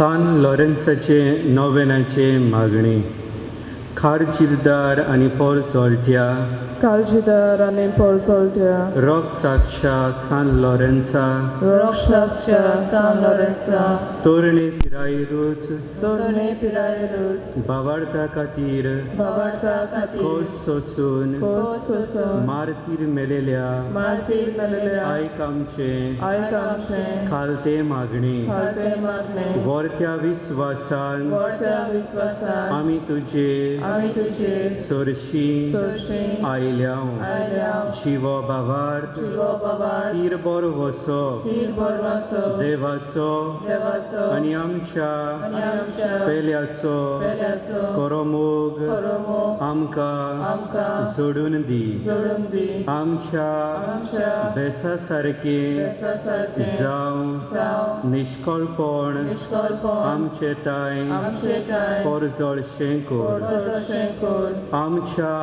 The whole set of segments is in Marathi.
सान लॉरेन्साचे नोवेनाचे मागणी. खार चिरदार आनी पोर सोल्ट्या Calcidar आणि Porsoltia, रॉक साक्षा सान लॉरेन्सा Roxacia, San Lorenzo, तोरणे पिरायरूच Torne Piraeus, बावार्ता खातीर Bavarta Kati, खोस सोसून Kososo, मारतीर मेलेल्या Martir Melia, आयक आमचे Aikamche, खालते मागणी. Kalte Magne, वर्त्या विस्वासान Vorta Visvasa, आमी तुजे Amituche, सोरशी Soshi, आयल्या Ailia, शिवो बावार्थ Chivo Bavar, तीर बर वसो Tir Borvaso, देवाचो Devazo, आनी आमच्या Aniamsha, पेल्याचो Peliazo, करमोग Koromo, आमकां Amka, जोडून दी. Zorundi, आमच्या Amcha, बेसा सारके Besasarke, जावं Zao, निष्कळपण Nishkolpon, आमचे ताय Amchetai, परजळशें कोर. Porzoshenkor, आमच्या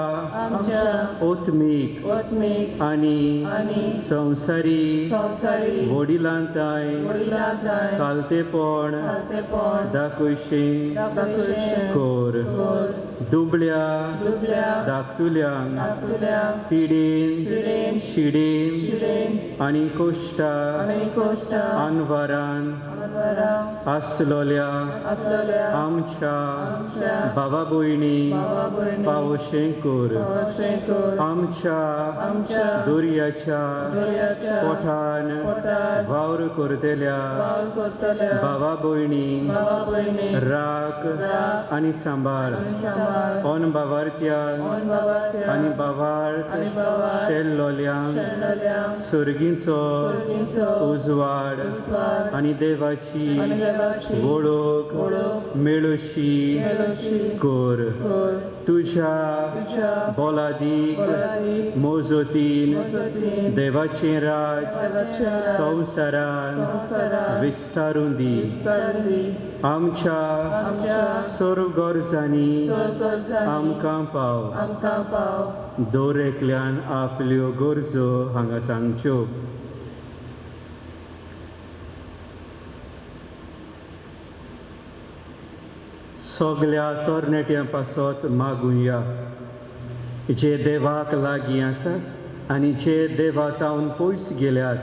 Amcha, ओत्मीक Otmik, आनी Ani, संवसारी Sansari, वडिलांताय Morilatai, कालतेपण Kaltepon, दाखोवचें Dakushen, core. Kor, दुबळ्या Dublia, धाकटुल्यांक Aktulia, पिडीन Pirin, शिडीन Shilin, आनी कोश्टा Anikosta, आनवारान Anvara, आसलोल्या Aslolia, आमच्या Amcha, भावा भयणी Baba Boini, पावोशें कोर. Poroshenkor, आमच्या Amcha, दोरयाच्या Doriacha, पोठान Potar, वावर करतेल्या Paul Kotolia, भावा भयणी Baba Boini, राख Rak, आनी सांबाळ. Samal, ओन बावार्थ्यांक On Babatia, आनी बावार्थ Ani Bavar, शेल्लोल्यांक Shendolia, सुर्गींचो Sorginso, उजवाड Usvar, आनी देवाची Ani Devachi, वळख Volo, मेळशी Meloshi, कोर. Kor, तुझ्या Tusha, बोलादीक Boladi, मोजोतीन Mosotin, देवाचें राज Devachara, संवसारान Sansara, विस्तारून दी. Vistarvi, आमच्या Amcha, सर्व गरजांनी Sorgorzani, आमकां पाव. Amka Pau, दरेकल्यान आपल्यो गरजो हांगा सांगच्यो. सगल्या तरणाट्यां पासत मागुया जे देवाक लागीं आसात आनी जे देवा तावन पयस गेल्यात.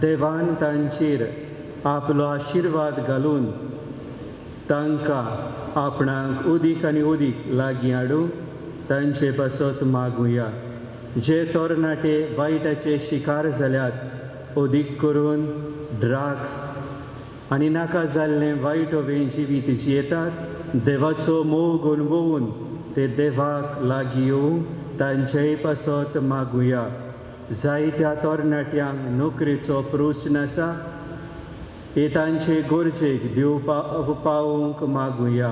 देवान तांचेर आपलो आशिर्वाद घालून तांकां आपणाक उदीक आनी उदीक लागीं हाडूं तांचे पासत मागुया. जे तरणाटे वायटाचे शिकार जाल्यात उदीक करून ड्रग्स आनी नाका जाल्लें वायट हवें जिवीत जियेतात. देवाचो मोग अणभवून ते देवाक लागीं येवं तांचेय पासत मागुया. जायत्या तरणाट्यांक नोकरेचो प्रस्न आसा हे तांचे गरजेक देव पावोवंक मागुया.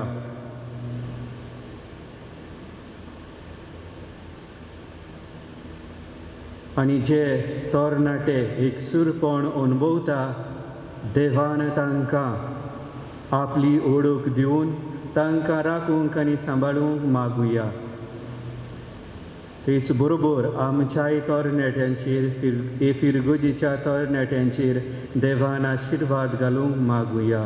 आनी जे तरणाटे एकसूरपण अणभवता देवान तांकां आपली ओळख दिवन तांकां राखूंक आनी सांबाळूंक मागुया. हेच बरोबर आमच्याय तरणाट्यांचेर फिरगोजीच्या तरणाट्यांचेर देवान आशिर्वाद घालूंक मागुया.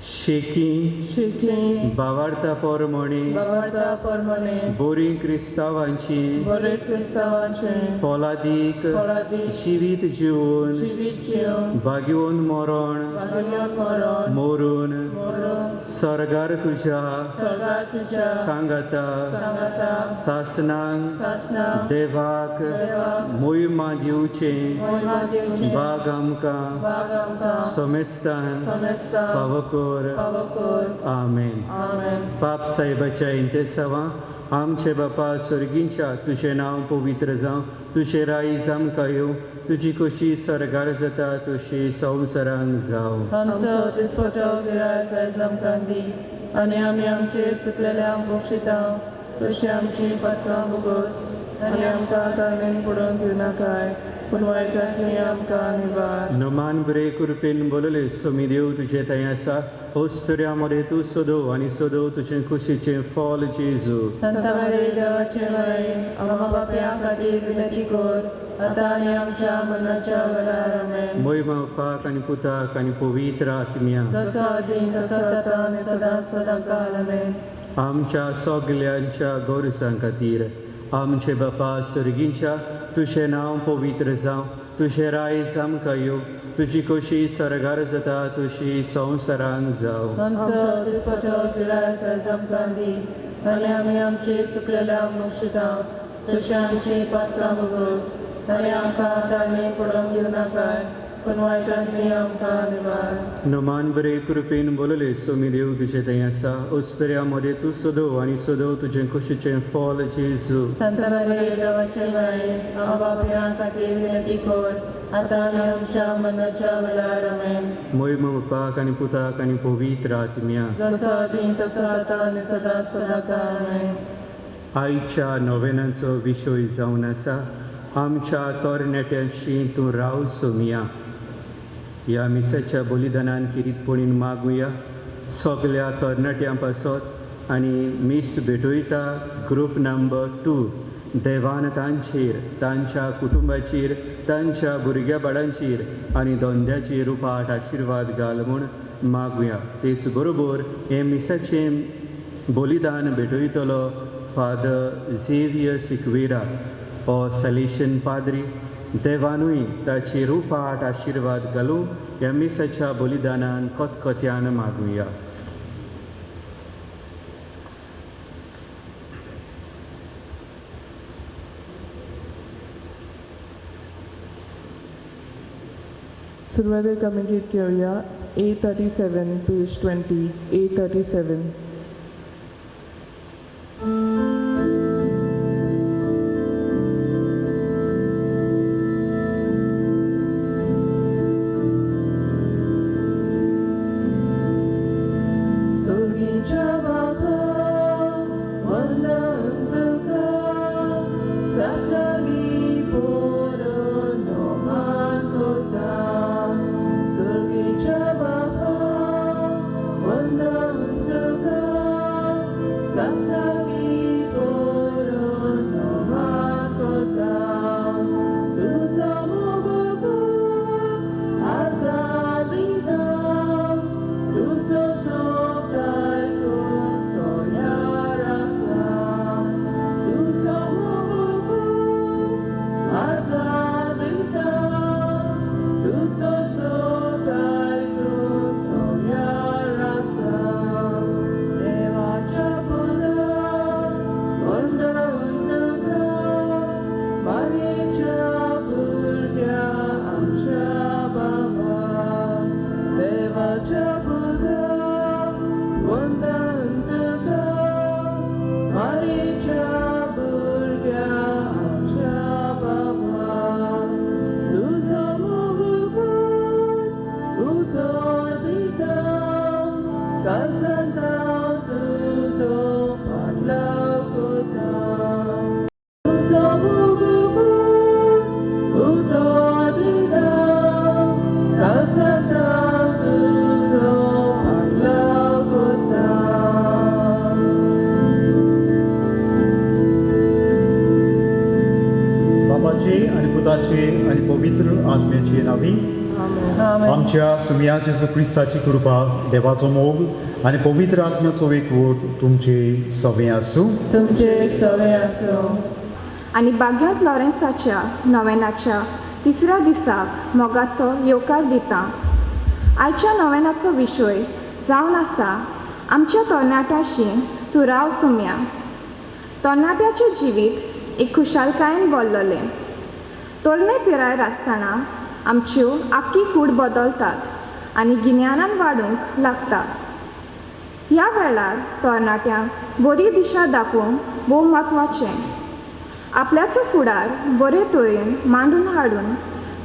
शेकी Shiki, भावार्था पोरमोणी Bavarta Pormone, बोरी क्रिस्तांवांची Bore Kristavache, फलादीक Poladi, जिवीत जिवन Chiviccio, भाग्यवन मरण Bagyon Moron, मोरून Moro, सरगार तुझ्या Sargatuja, सांगाता Sangata, सासनांक Sasna, देवाक Deva, मोहिमा दिवचें Moima Divche, भाग आमकां Bagamka, समेस्तान Samesta, फावकोर. Pavakor, आमेन. Amen. पाप साहेबाच्या इंतेसावां आमचे बापा स्वर्गींच्या तुझें नांव पवित्र जावं. तुझें रायज आमकां येवं. तुजी कशी सरगार जाता तशी संवसारांत जावं. आमचो दिसपटो गिराय जाय आमकां दी आनी आमी आमचे चुकलेल्यांक बक्षिता तशी आमची पातळां भोगोस आनी आमकां तारणेन पडोवन दिवनाकाय पूण वायटांतली आमकां निवार. नमान बरे कृपेन बोलले सोमी देव तुझे थंय आसा ओस्तऱ्या मरे तूं सोदो आनी सोदो तुजें खुशीचें फॉल जेजू. संता मारी देवाचे माय आमकां पाप्यां खातीर विनंती कर आतां आनी आमच्या मरणाच्या वेळार आमेन. मोहिमा पाक आनी पुताक आनी पवित्र आत्म्या जसो आदीं तसो जाता आनी सदांच सदांकाल आमेन. आमच्या सगल्यांच्या गरजां खातीर आमचे बापा सर्गींच्या तुझें नांव पवित्र जावं तुझें रायज आमकां येवं तुजी कशी सरगार जाता तशी संवसारांत जावं. आमचो दिसपटो पिराय सायज आमकां दी आनी आमी आमची चुकलेल्यांक बक्षिता तशी आमची पातकां भोगोस आनी आमकां तारणेन पडोवन दिवनाकाय पूण वायटांतली आमकां निवार. नमान बरे कृपेन बोलले सोमी देव तुझे थंय आसा ओस्तऱ्या मरे तूं सोदो आनी सोदो तुजें खुशीचें फॉल जेजू. संता मारी देवाचे माय आमकां पाप्यां खातीर विनंती कर आतां आनी आमच्या मरणाच्या वेळार आमेन. मोहिमा पाक आनी पुताक आनी पवित्र आत्म्या जसो आदीं तसो जाता आनी सदांच सदांकाल आमेन. आयच्या नोवेनांचो विशय जावन आसा आमच्या तरणाट्यांशी तूं राव सोमिया. ह्या मिसाच्या बलिदानान किरीतपणीन मागुया सगल्या तरणाट्यां पासत आनी मीस भेटयता ग्रूप नंबर 2 देवान तांचेर तांच्या कुटुंबाचेर तांच्या भुरग्या बाळांचेर आनी धंद्याचेर उपाट आशिर्वाद घाल म्हूण मागुया. तेच बरोबर हे मिसाचें बलिदान भेटयतलो फादर झेवियर सिक्वेरा हो सॅलेशियन पाद्री देवानूय ताचेर उपाट आशिर्वाद घालूं ह्या मिसाच्या बलिदानान खतखत्यान मागुया. सुरवातेक आमी गीत घेवया A37 पेज 20 A37. आणि पवित्र आत्म्याची नावी आमच्या सुमिया जेजू क्रिस्ताची कृपा देवाचो मोग आणि पवित्र आत्म्याचो एकवट तुमचे सवे आसूं. तुमचे सवे आसूं. आणि बाग्यांत लॉरेन्साच्या नोवेनाच्या तिसऱ्या दिसाक मोगाचो येवकार दिता. आयच्या नोवेनाचो विशय जावन आसा आमच्या तरणाट्याशी तूं राव सुम्या. तरणाट्याचें जिवीत एक खुशालकायेन भरलेलें. तरणे पिरायेर आसतना आमच्यो आख्खी कूड बदलतात आनी गिन्यानान वाडूंक लागतात. ह्या वेळार तरणाट्यांक बरी दिशा दाखोवंक भोव म्हत्वाचें. आपल्याचो फुडार बरे तरेन मांडून हाडून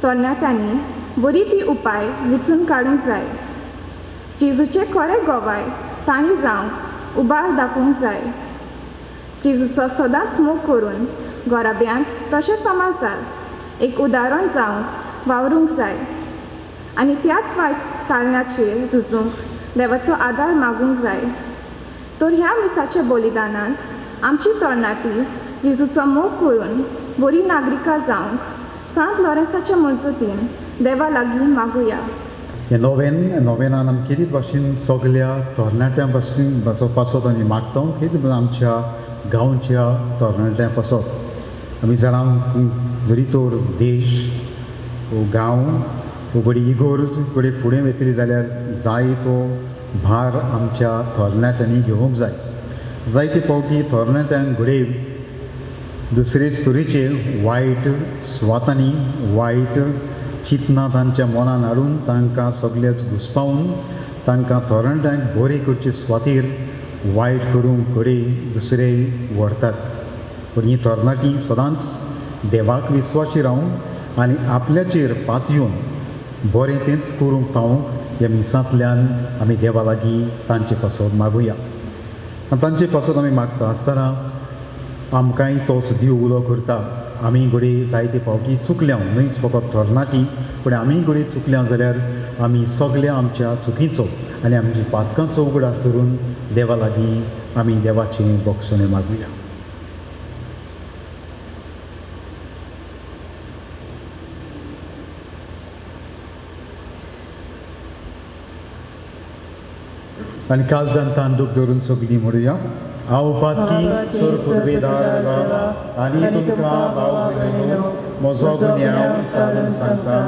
तरणाट्यांनी बरी ती उपाय विचून काडूंक जाय. जेजूचे खरें गोवाय तांणी जावंक उबार दाखोवंक जाय. जेजूचो सदांच मोग करून घोराब्यांत तशें समाजांत एक उदाहरण जावंक वावरूंक जाय आनी त्याच वायट तारणाचेर झुजूंक देवाचो आदार मागूंक जाय. तर ह्या मिसाच्या बलिदानांत आमची तरणाटी जेजूचो मोग करून बरी नागरिकां जावंक सांत लॉरेन्साच्या मजतीन देवा लागीं मागुया. हे नोवेनान आमी कितें भाशेन सगल्या तरणाट्यां भाशेन पासत आमी मागता कितें आमच्या गांवच्या तरणाट्यां पासत आमी जाणां जरी तर देश वो गांव वो बडी इगोर्ज बडी फुडें वतली जाल्यार जाय तो भार आमच्या तरणाट्यांनी घेवंक जाय. जायते फावटी तरणाट्यांक घडये दुसरेच तरेचे वायट स्वातांनी वायट चिंतना तांच्या मनान हाडून तांकां सगळेच घुस्पावून तांकां तरणाट्यांक बरे करचे सुवातेर वायट करूंक घडये दुसरे व्हरतात. पूण ही तरणाटीं सदांच देवाक विस्वासी रावून आनी आपल्याचेर पातयेवन बरें तेंच करूंक पावूंक ह्या मिसांतल्यान आमी देवा लागीं तांचे पासत मागुया. आनी तांचे पासत आमी मागता आसतना आमकांय तोच देव उलो करता. आमी घडये जायते फावटी चुकल्या न्हयच फकत तरणाटी पूण आमी घडये चुकल्या जाल्यार आमी सगल्या आमच्या चुकीचो आनी आमची पातकांचो उगडास धरून देवा लागीं आमी देवाचें बक्षणे मागुया. आनी काळजांत दूख धरून सगळीं म्हणुया. हांव पातकी सोर पुर्वेदार देवा आनी तुमकां भाव भयणीनो म्हजो गुन्यांव विचारून सांगता.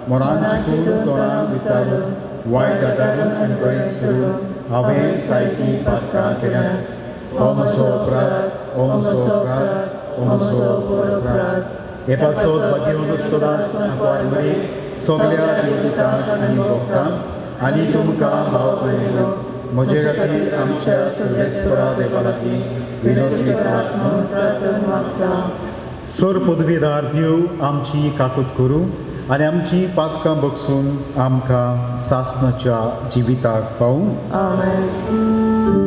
मोरान चिंतून तोंडान विचारून वायट आदारून आनी बरें सोडून हांवें सारकी पातकां केल्यात. हो म्हजो अपराध हो म्हजो अपराध हो म्हजो अपराध. हे पासत भाग्यवन सदांच आंकवाडमळी सगल्या देवतांक आनी भक्तांक आनी तुमकां भाव भयणीनो म्हजे खातीर आमच्या सर्वेस्परा देवा लागीं विनोदी प्रार्थना मागता. सोर पदवीदार देव आमची काकूत करूं आनी आमची पातकां बगसून आमकां सासणाच्या जिविताक पावूं. आमेन.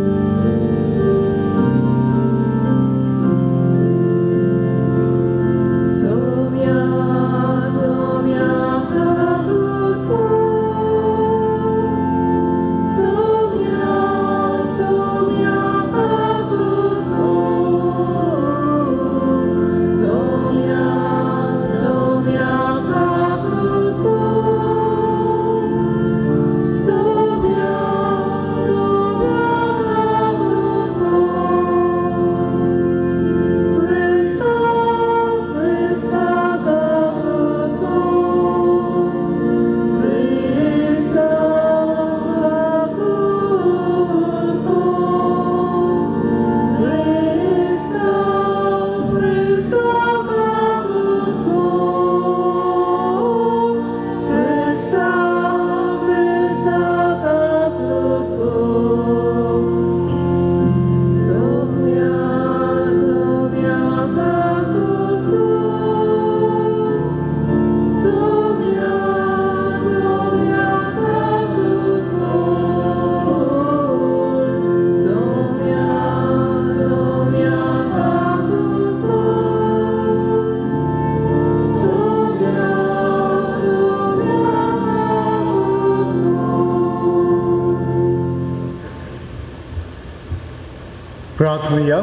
प्रार्थूया.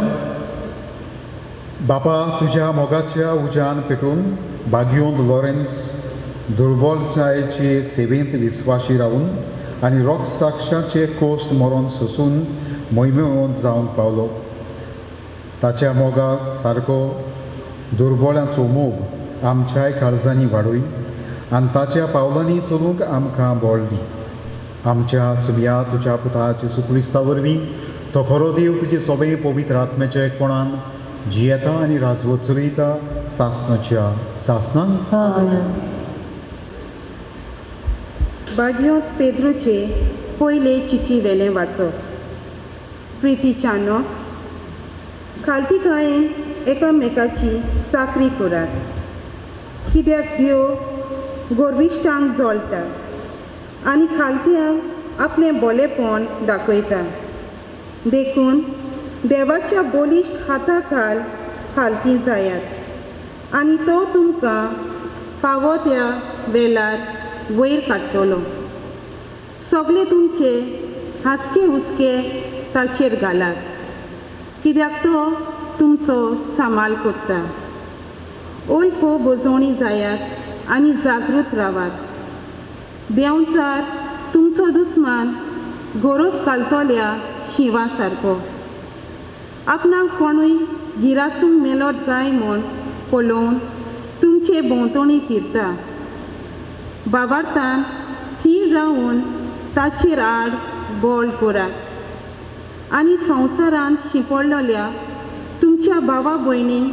बापा तुज्या मोगाच्या उज्यान पेटून भाग्योंत लॉरेन्स दुर्बलतायेचे सेवेंत विस्वासी रावून आनी रोग साक्षाचे कोस्ट मरोन सोसून मोहिमेवंत जावंक पावलो. ताच्या मोगा सारको दुर्बळांचो मोग आमच्याय काळजांनी वाडूय आनी ताच्या पावलांनी चलूंक आमकां बळ दी. आमच्या सुमया तुज्या पुता जेजू क्रिस्ता वरवीं तो खरो देव तुजे सगळे पवित्र आत्म्याच्या एकपणान जियेता आनी राजवट चलयता सासणाच्या सासणान. भाग्योंत पेद्रूचे पयले चिठी वेलें वाचप. प्रितीच्यानो खालतीकायेन एकामेकाची चाकरी करात, कित्याक देव गोरविश्टांक जोडटा आनी खालत्यांक आपलें बोलेपण दाखयता. देखून देवाच्या बोलिश्ट हाता खालती जायात आनी तो तुमकां फावो त्या वेळार वयर काडटलो. सगळे तुमचे हांसके हुस्के ताचेर घालात, कित्याक तो तुमचो सांबाळ करता. ओल्पो बोजोवणी जायात आनी जागृत रावात. देंवचार तुमचो दुस्मान गोरोस घालतल्या शिवां सारको. आपणाक कोणूय गिरासूंक मेलोत काय म्हूण पळोवन तुमचे भोंवतणी फिरता. बाबार्थान थीर रावन ताचेर आड बोल करात आनी संवसारान शिंपडलेल्या तुमच्या भावा भयणींक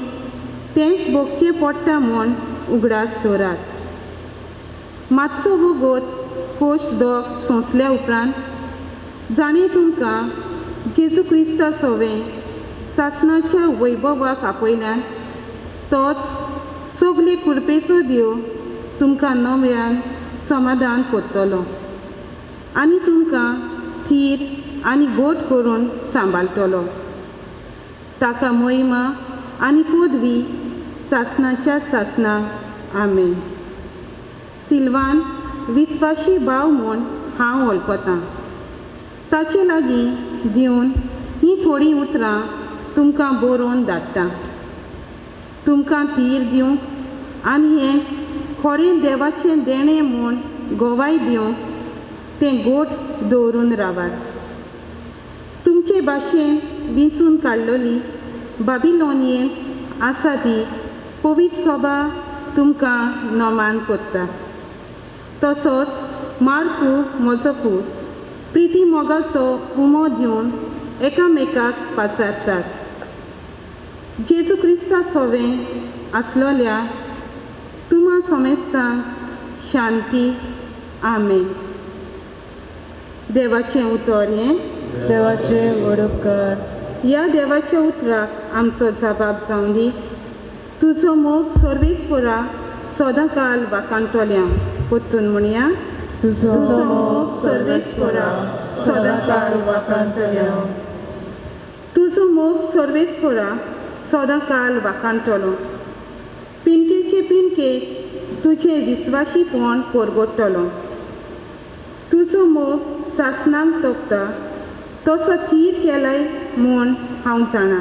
तेंच भोगचें पडटा म्हूण उगडास दवरात. मातसो वगत कोश्ट दोग सोंसल्या उपरांत जाणें तुमकां जेजू क्रिस्ता सोवें सासणाच्या वैभवाक आपयल्यान तोच सगले कृपेचो देव तुमकां नव्यान समाधान करतलो आनी तुमकां थीर आनी गोट करून सांबाळटलो. ताका महिमा आनी पदवी सासणाच्या सासणाक आमेन. सिल्वान विस्वाशी भाव म्हूण हांव वळखतां. ताचे लागीं दिवन हीं थोडीं उतरां तुमकां बरोवन धाडटा. तुमकां थीर दिवंक आनी हेंच खरें देवाचें देणें म्हूण गोवाय दिवंक तें गोट दवरून रावात. तुमचे भाशेन विंचून काडलेली बाबिलोनियेंत आसा ती पवित्र सभा तुमकां नमान करता. तसोच मार्कू म्हजो पूत प्रिती मोगाचो उमो दिवन एकामेकाक पाचारतात. जेजू क्रिस्ता सोवें आसलोल्या तुमा समेस्तांक शांती. आमेन. देवाचें उतर हें देवाचे वडोपकार. ह्या देवाच्या उतराक आमचो जबाब जावं दी. तुजो मोग सर्वेस्परा सदांकाल वाकांतल्या पोत्तून म्हणया. तुजो मोग सर्वेस्परा सदांकाल वाकांतल्या. तुजो मोग सर्वेस्परा सदांकाल वाकांतलो. पिणकेचे पिणकेक तुजें विस्वाशीपण परगडटलो. तुजो मोग सासणांक तोखता तसो थीर केलाय म्हूण हांव जाणा.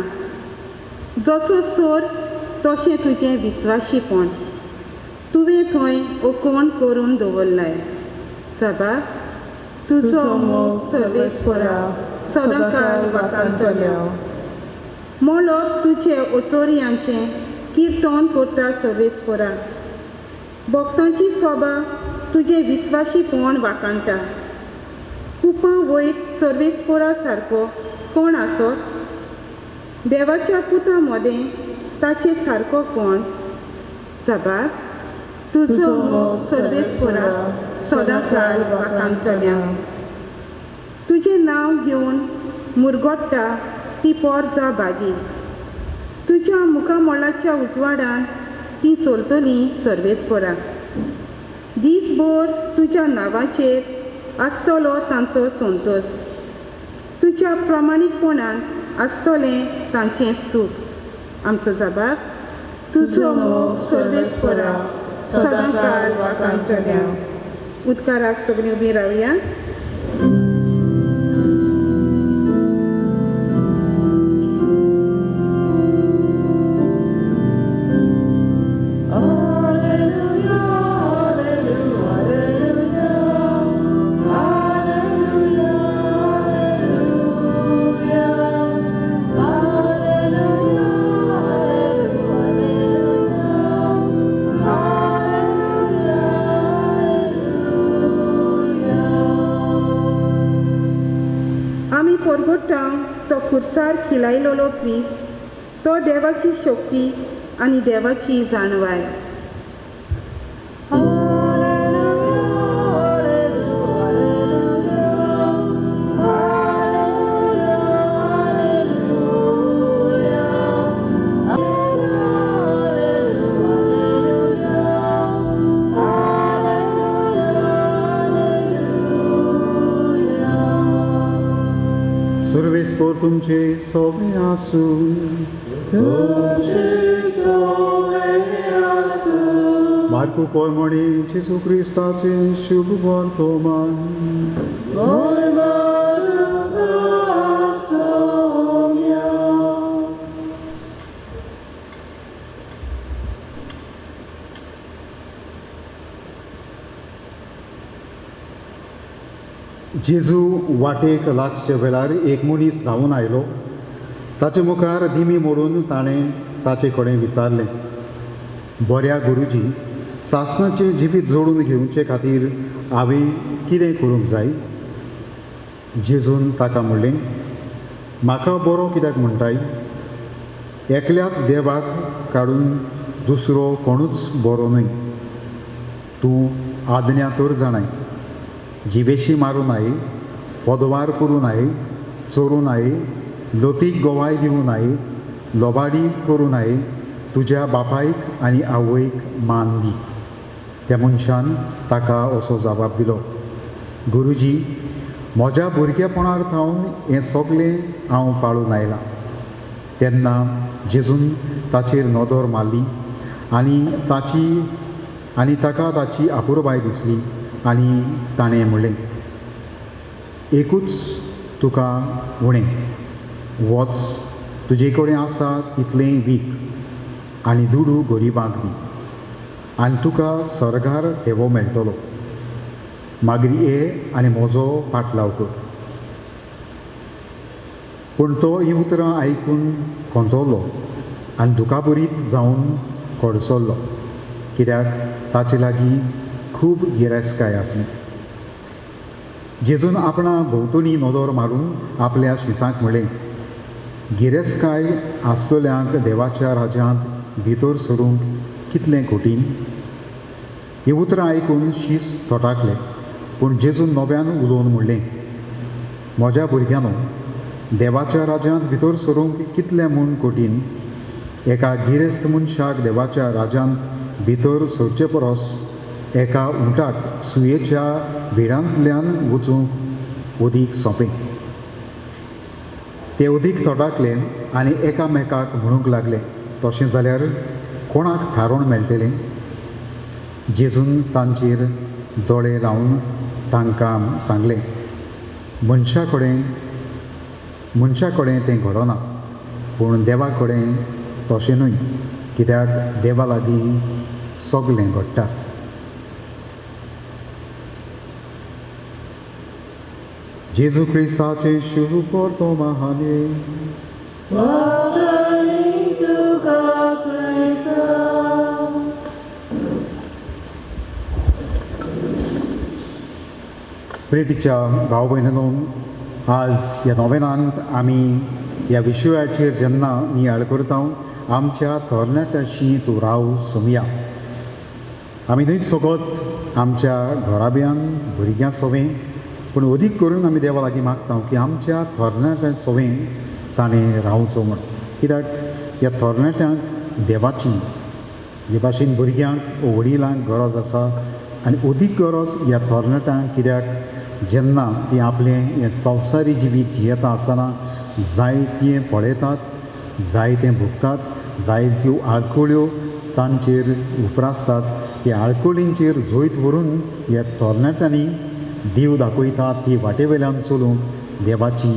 जसो सोर तशें तुजें विस्वाशीपण तुवें थंय ओकोण करून दवरलाय. जबाब तुजो मोग सर्वेस्परा सदांकाल वाकांतल्या. मोलोक तुजे ओचोरयांचें किर्तन करता सर्वेस्परा. भक्तांची सभा तुजें विस्वाशीपण वाकाणटा. कुपां वयर सर्वेस्परा सारको कोण आसत? देवाच्या पुतां मदें ताचे सारको कोण? जबाब तुजो मोग सर्वेस्परा सदांकाल वाकांतल्या. तुजें नांव घेवन मुरगोडटा ती पोरजां बागी. तुज्या मुखामोळाच्या उजवाडान ती चलतलीं सर्वेस्परा. दीसभर तुज्या नांवाचेर आसतलो तांचो संतोश. तुज्या प्रामाणीकपणान आसतलें तांचें सूख. आमचो जबाब तुजो मोग सर्वेस्परा सदांकाल वाकांतल्या. उदकाराक सगळीं उबीं रावया. तो खुर्सार खिलायलोलो क्रिस्त, तो देवाची शक्ती आनी देवाची जाणवाय. तुमचे सगळे आसूं मार्कू कोयमणी जेजू क्रिस्ताचे शुभ वर्तमान जेजू वाटेक लागचे वेळार एक मनीस धांवन आयलो ताचे मुखार दिमी मोडून ताणें ताचे कडेन विचारलें बऱ्या गुरुजी सासणाचें जिवीत जोडून घेवचे खातीर हांवें कितें करूंक जाय जेजून ताका म्हणलें म्हाका बरो कित्याक म्हणटाय एकल्याच देवाक काडून दुसरो कोणूच बरो न्हय तूं आज्ञा तर जाणाय जिवेशी मारूं न्हय पदवार करूं न्हय चोरूं न्हय लोटीक गोवाय दिवं न्हय लोबाडी करूं न्हय तुज्या बापायक आनी आवयक मान दी त्या मनशान ताका असो जबाब दिलो गुरुजी म्हज्या भुरगेपणार थावन हें सगळें हांव पाळून आयलां तेन्ना जेजून ताचेर नदर मारली आनी ताका ताची आपुरबाय दिसली आनी ताणें म्हणलें एकूच तुका उणें वच तुजे कडेन आसा तितलें वीक आनी दुडू गरिबांक दी आनी तुका सर्गार हेवो मेळटलो मागीर ये आनी म्हजो पाटलाव कर पूण तो हीं उतरां आयकून खोंतवलो आनी दुखाबरीत जावन कडसरलो कित्याक ताचे लागीं खूब गिरेस्तकाय आसली जेजून आपणा भोंवतणी नदर मारून आपल्या शिसांक म्हणलें गिरेस्तकाय आसलेल्यांक देवाच्या राज्यांत भितर सरूंक कितलें कठीण हीं उतरां आयकून शीस तोटाकलें पूण जेजून नव्यान उलोवन म्हणलें म्हज्या भुरग्यांनो देवाच्या राज्यांत भितर सरूंक कितलें म्हूण कठीण एका गिरेस्त मनशाक देवाच्या राज्यांत भितर सरचे परस एका उंटाक सुयेच्या भिडांतल्यान वचूंक अदीक सोंपें ते अदीक तोटाकले आनी एकामेकाक म्हणूंक लागले तशें जाल्यार कोणाक थारोवन मेळटलें जेजून तांचेर दोळे लावन तांकां सांगलें मनशा कडेन तें घडना पूण देवा कडेन तशें न्हय कित्याक देवा लागीं सगळें घडटा जेजू क्रिस्ताचे शुभ वर्तमाने प्रितीच्या भाव भयणीनो आज ह्या नोवेनांत आमी ह्या विशयाचेर जेन्ना नियाळ करता आमच्या तरणाट्याची तूं राव सोमया आमी न्हय फकत आमच्या घराब्यान भुरग्यां सवें पूण अदीक करून आमी देवा लागीं मागता की आमच्या तरणाट्या सवें ताणें रावचो म्हण कित्याक ह्या तरणाट्यांक देवाची जे भाशेन भुरग्यांक वडिलांक गरज आसा आनी अदीक गरज ह्या तरणाट्यांक कित्याक जेन्ना ती आपलें हें संवसारी जिवीत जियेता आसतना जायतीं पळयतात जायतें भोगतात जायत्यो आळकुळ्यो तांचेर उप्रासतात ह्या आळकुळींचेर जोयत व्हरून ह्या तरणाट्यांनी देव दाखयता ती वाटे वेल्यान चलूंक देवाची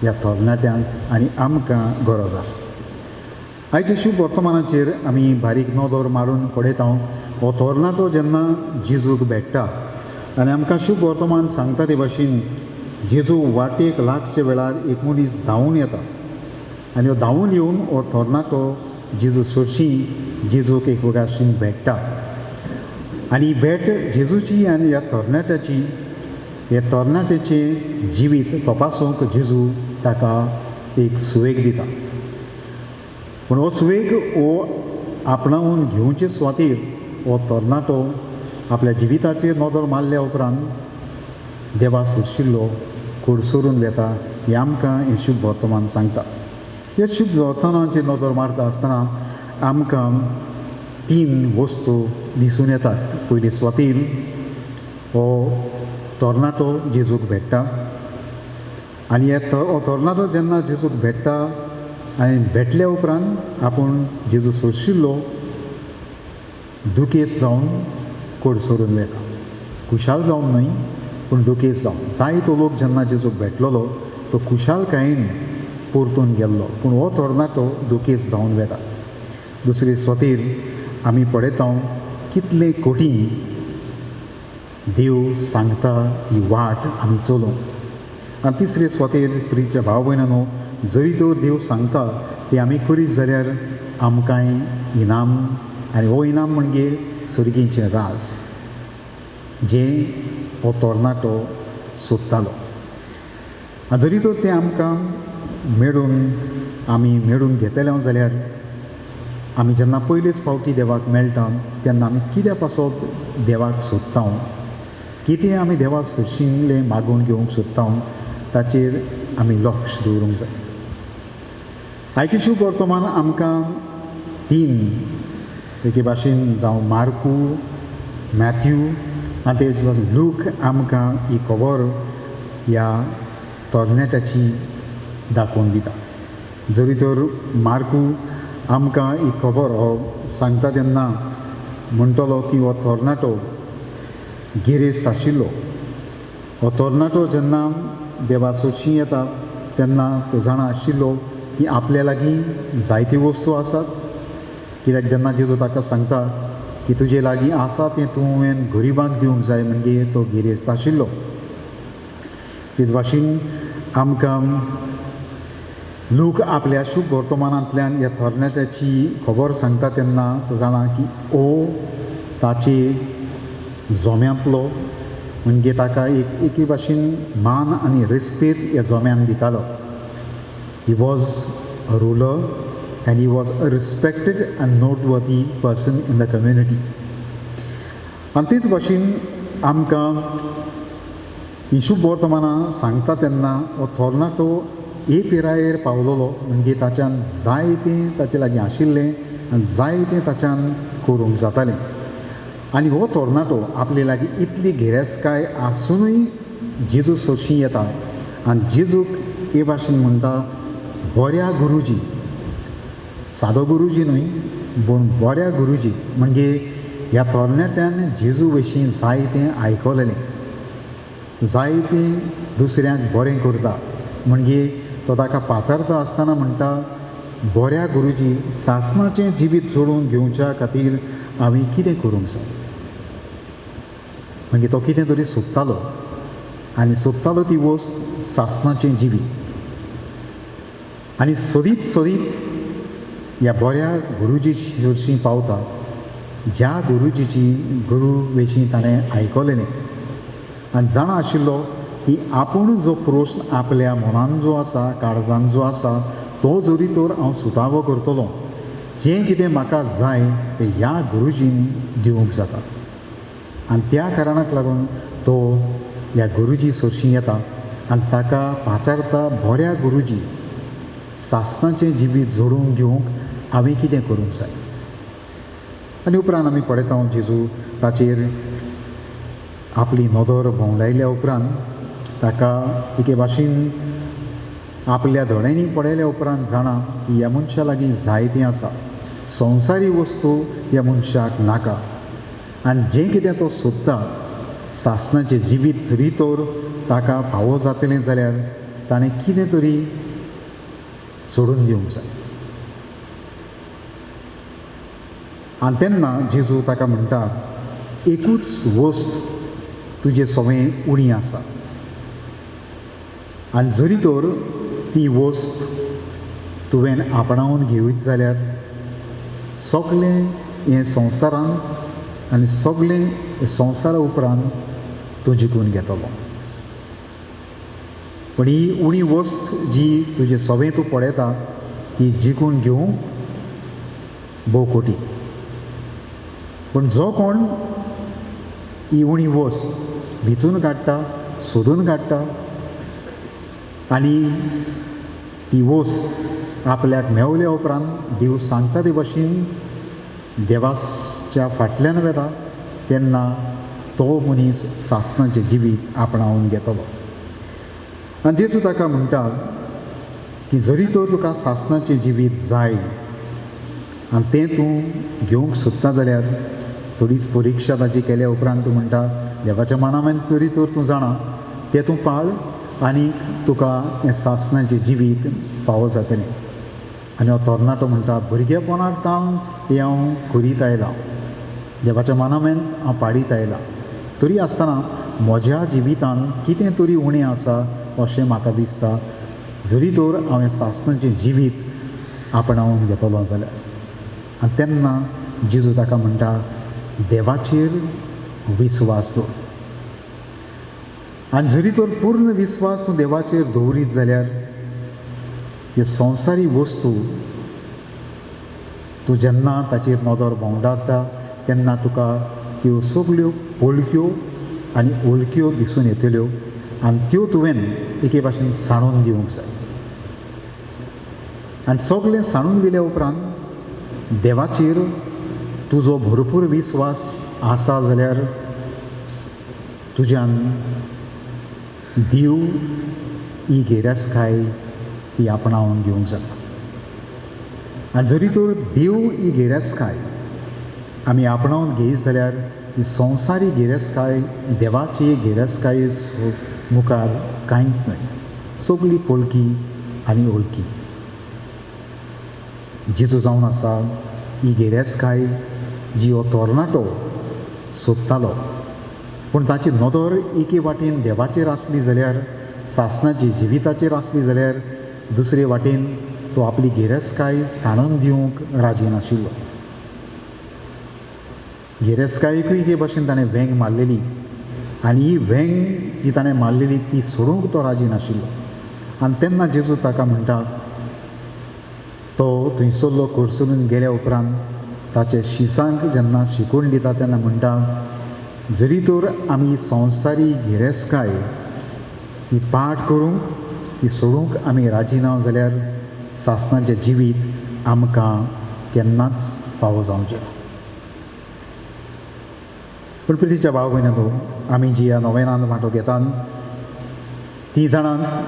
ह्या तरणाट्यांक आनी आमकां गरज आसा आयच्या शुभ वर्तमानाचेर आमी बारीक नदर मारून पळयता हो तरणाटो जेन्ना जेजूक भेट्टा आनी आमकां शुभ वर्तमान सांगता ते भाशेन जेजू वाटेक लागचे वेळार एक मनीस धांवून येता आनी हो धांवून येवन हो तरणाटो जेजू सोडशीं जेजूक एक वगाशीन भेट्टा आनी भेट जेजूची आनी ह्या तरणाट्याची हे तरणाट्याचें जिवीत तपासूंक जेजू ताका एक सुवेग दिता पूण हो सुवेग हो आपणावून घेवचे सुवातेर हो तरणाटो आपल्या जिविताचेर नदर मारल्या उपरांत देवा सोडशिल्लो कडसरून वेता हें आमकां हें शुभ वर्तमान सांगता ह्या शुभ वर्तमानाचेर नदर मारता आसतना आमकां 3 वस्तू दिसून येतात पयली सुवातेर हो तरणाटो जेजूक भेट्टा आनी हे तरणाटो जेन्ना जेजूक भेटता आनी भेटल्या उपरांत आपूण जेजू सोडशिल्लो दुखेस्त जावन कोड सोडून वता. खुशाल जावन न्हय पूण दुखेस्त जावन. जायतो लोक जेन्ना जेजूक भेटलेलो तो खुशालकायेन परतून गेल्लो, पूण हो तरणाटो दुखेस्त जावन वता. दुसरे स्वतेर आमी पळयता कितले कठीण देव सांगता ती वाट आमी चलोवंक. आनी तिसरे स्वतेर प्रियच्या भाव भयणांनो, जरी तो देव सांगता ती आमी करीत जाल्यार आमकांय इनाम, आनी हो इनाम म्हणजे सर्गीचें राज जें हो तरणाटो सोदतालो. आनी जरी तर तें आमकां आमी मेळून घेतले जाल्यार आमी जेन्ना पयलेच फावटी देवाक मेळटा तेन्ना आमी कित्या पासत देवाक सोदता, कितें आमी देवाक सोदशिल्लें मागून घेवंक सोदता ताचेर आमी लक्ष दवरूंक जाय. आयचें शुभ वर्तमान आमकां 3 एके भाशेन जावं मार्कू, मॅथ्यू आनी तेजे भाशेन लूक आमकां ही खबर ह्या तरणाट्याची दाखोवन दिता. जरी तर मार्कू आमकां ही खबर हो सांगता तेन्ना म्हणटलो की हो तरणाटो गिरेस्त आशिल्लो. हो तरणाटो जेन्ना देवा सोदशीं येता तेन्ना तो जाणा आशिल्लो की आपल्या लागीं जायत्यो वस्तू आसात. कित्याक जेन्ना जेजू ताका सांगता की तुजे लागीं आसा तें तुवें गरिबांक दिवंक जाय म्हणजे तो गिरेस्त आशिल्लो. तेच भाशेन आमकां लूक आपल्या शुभ वर्तमानांतल्यान ह्या तरणाट्याची खबर सांगता तेन्ना तो जाणा की ओ ताचे जोम्यांतलो म्हणजे ताका एके भाशेन मान आनी रेस्पेद ह्या जोम्यान दितालो. He was a ruler and he was a respected and noteworthy person in the community. आनी तेच भाशेन आमकां ही शुभ वर्तमानां सांगता तेन्ना हो तरणाटो एक पिरायेर पावलोलो म्हणजे ताच्यान जायतें ताचे लागीं आशिल्लें आनी जायतें ताच्यान करूंक जातालें. आनी हो तरणाटो आपले लागीं इतली गिरेस्तकाय आसुनूय जेजू सोदशीं येता आनी जेजूक हे भाशेन म्हणटा बऱ्या गुरुजी, सादो गुरुजी न्हय पूण बऱ्या गुरुजी. म्हणजे ह्या तरणाट्यान जेजू विशीं जायतें आयकलेलें, जायतें दुसऱ्यांक बरें करता. म्हणजे तो ताका पाचारता आसतना म्हणटा बऱ्या गुरुजी सासणाचें जिवीत जोडून घेवच्या खातीर आमी कितें करूंक जाय. म्हणजे तो कितें तरी सोदतालो आनी सोदतालो ती वस्त सासणाचें जिवीत. आनी सोदीत सोदीत ह्या बऱ्या गुरुजी हरशीं पावता ज्या गुरुजीची गुरू विशीं ताणें आयकलेलें आनी जाणा आशिल्लो की आपूण जो प्रश्न आपल्या मनान जो आसा, काळजान जो आसा तो जरी तर हांव सुटावो करतलो, जें कितें म्हाका जाय तें ह्या गुरुजीन दिवंक जाता. आनी त्या कारणाक लागून तो ह्या गुरुजी सरशीं येता आनी ताका पाचारता बऱ्या गुरुजी सासणाचें जिवीत जोडून घेवंक हांवें कितें करूंक जाय. आनी उपरांत आमी पळयता जेजू ताचेर आपली नदर भोंवडायल्या उपरांत ताका एके भाशेन आपल्या दोळ्यांनी पळयल्या उपरांत जाणा की ह्या मनशा लागीं जायतें आसा, संवसारी वस्तू ह्या मनशाक नाका आनी जें कितें तो सोदता सासणाचें जिवीत जरी तर ताका फावो जातलें जाल्यार ताणें कितें तरी सोडून दिवंक जाय. आनी तेन्ना जेजू ताका म्हणटा एकूच वस्त तुजें सगळें उणी आसा आनी जरी तर ती वस्त तुवें आपणावन घेवीत जाल्यार सगळें हें संवसारांत आनी सगळें हे संवसारा उपरांत तूं जिखून घेतलो. पण ही उणी वस्त जी तुजें सगळें तूं पळयता ती जिखून घेवंक भोव कोटी. पण जो कोण ही उणी वस्त विचून काडटा, सोदून काडटा आनी ती वस्त आपल्याक मेवल्या उपरांत देव सांगता ते भाशेन देवाच्या फाटल्यान वेता तेन्ना तो मनीस सासणाचें जिवीत आपणावन घेतलो. आनी जेजू ताका म्हणटा की जरी तर तुका सासणाचें जिवीत जाय आनी तें तूं घेवंक सोदता जाल्यार थोडीच परीक्षा ताची केल्या उपरांत तूं म्हणटा देवाच्या मनान तरी तर तूं जाणा तें तूं पाळ आनी तुका हें सासणाचें जिवीत फावो जातलें. आनी हो तरणाटो म्हणटा भुरगेपणांत हें हांव करीत आयलां, देवाच्या मनान हांव पाळीत आयलां, तरी आसतना म्हज्या जिवितान कितें तरी उणें आसा अशें म्हाका दिसता. जरी तर हांव हें सासणाचें जिवीत आपणावन घेतलो जाल्यार. आनी तेन्ना जेजू ताका म्हणटा देवाचेर विस्वास दवर. आनी जरी तर पूर्ण विस्वास तूं देवाचेर दवरीत जाल्यार ह्यो संवसारी वस्तू तूं जेन्ना ताचेर नदर भोंवडाता तेन्ना तुका त्यो सगल्यो पळक्यो आनी ओळख्यो दिसून येतल्यो आनी त्यो तुवें एके भाशेन सांडून दिवंक जाय. आनी सगळें सांडून दिल्या उपरांत देवाचेर तुजो भरपूर विस्वास आसा जाल्यार तुज्यान देव ही गिरेस्तकाय ही आपणावन घेवंक जाता. आनी जरी तर देव ही गिरेस्तकाय आमी आपणावन घेयत जाल्यार ही संवसारी गिरेस्तकाय देवाची गिरेस्तकाय मुखार कांयच न्हय, सगळी पळकी आनी ओळखी. जेजू जावन आसा ही गिरेस्तकाय जी हो तरणाटो सोदतालो पूण ताची नदर एके वाटेन देवाचेर आसली जाल्यार सासणाची जिविताचेर आसली जाल्यार दुसरे वाटेन तो आपली गिरेस्तकाय सांडून दिवंक राजी नाशिल्लो. गिरेस्तकायेकूय एके भाशेन ताणें वेंग मारलेली आनी ही वेंग जी ताणें मारलेली ती सोडूंक तो राजी नाशिल्लो. आनी तेन्ना जेजू ताका म्हणटा तो थंयसरलो कडसरून गेल्या उपरांत ताच्या शिसांक जेन्ना शिकवण दिता तेन्ना म्हणटा जरी तर आमी संवसारी गिरेस्तकाय ही पाठ करूंक ती सोडूंक आमी राजी ना जाल्यार सासणाचें जिवीत आमकां केन्नाच फावो जावचें ना. पूण प्रितीच्या भाव भयणांनो, आमी जी ह्या नोवेनांत वांटो घेतात ती जाणात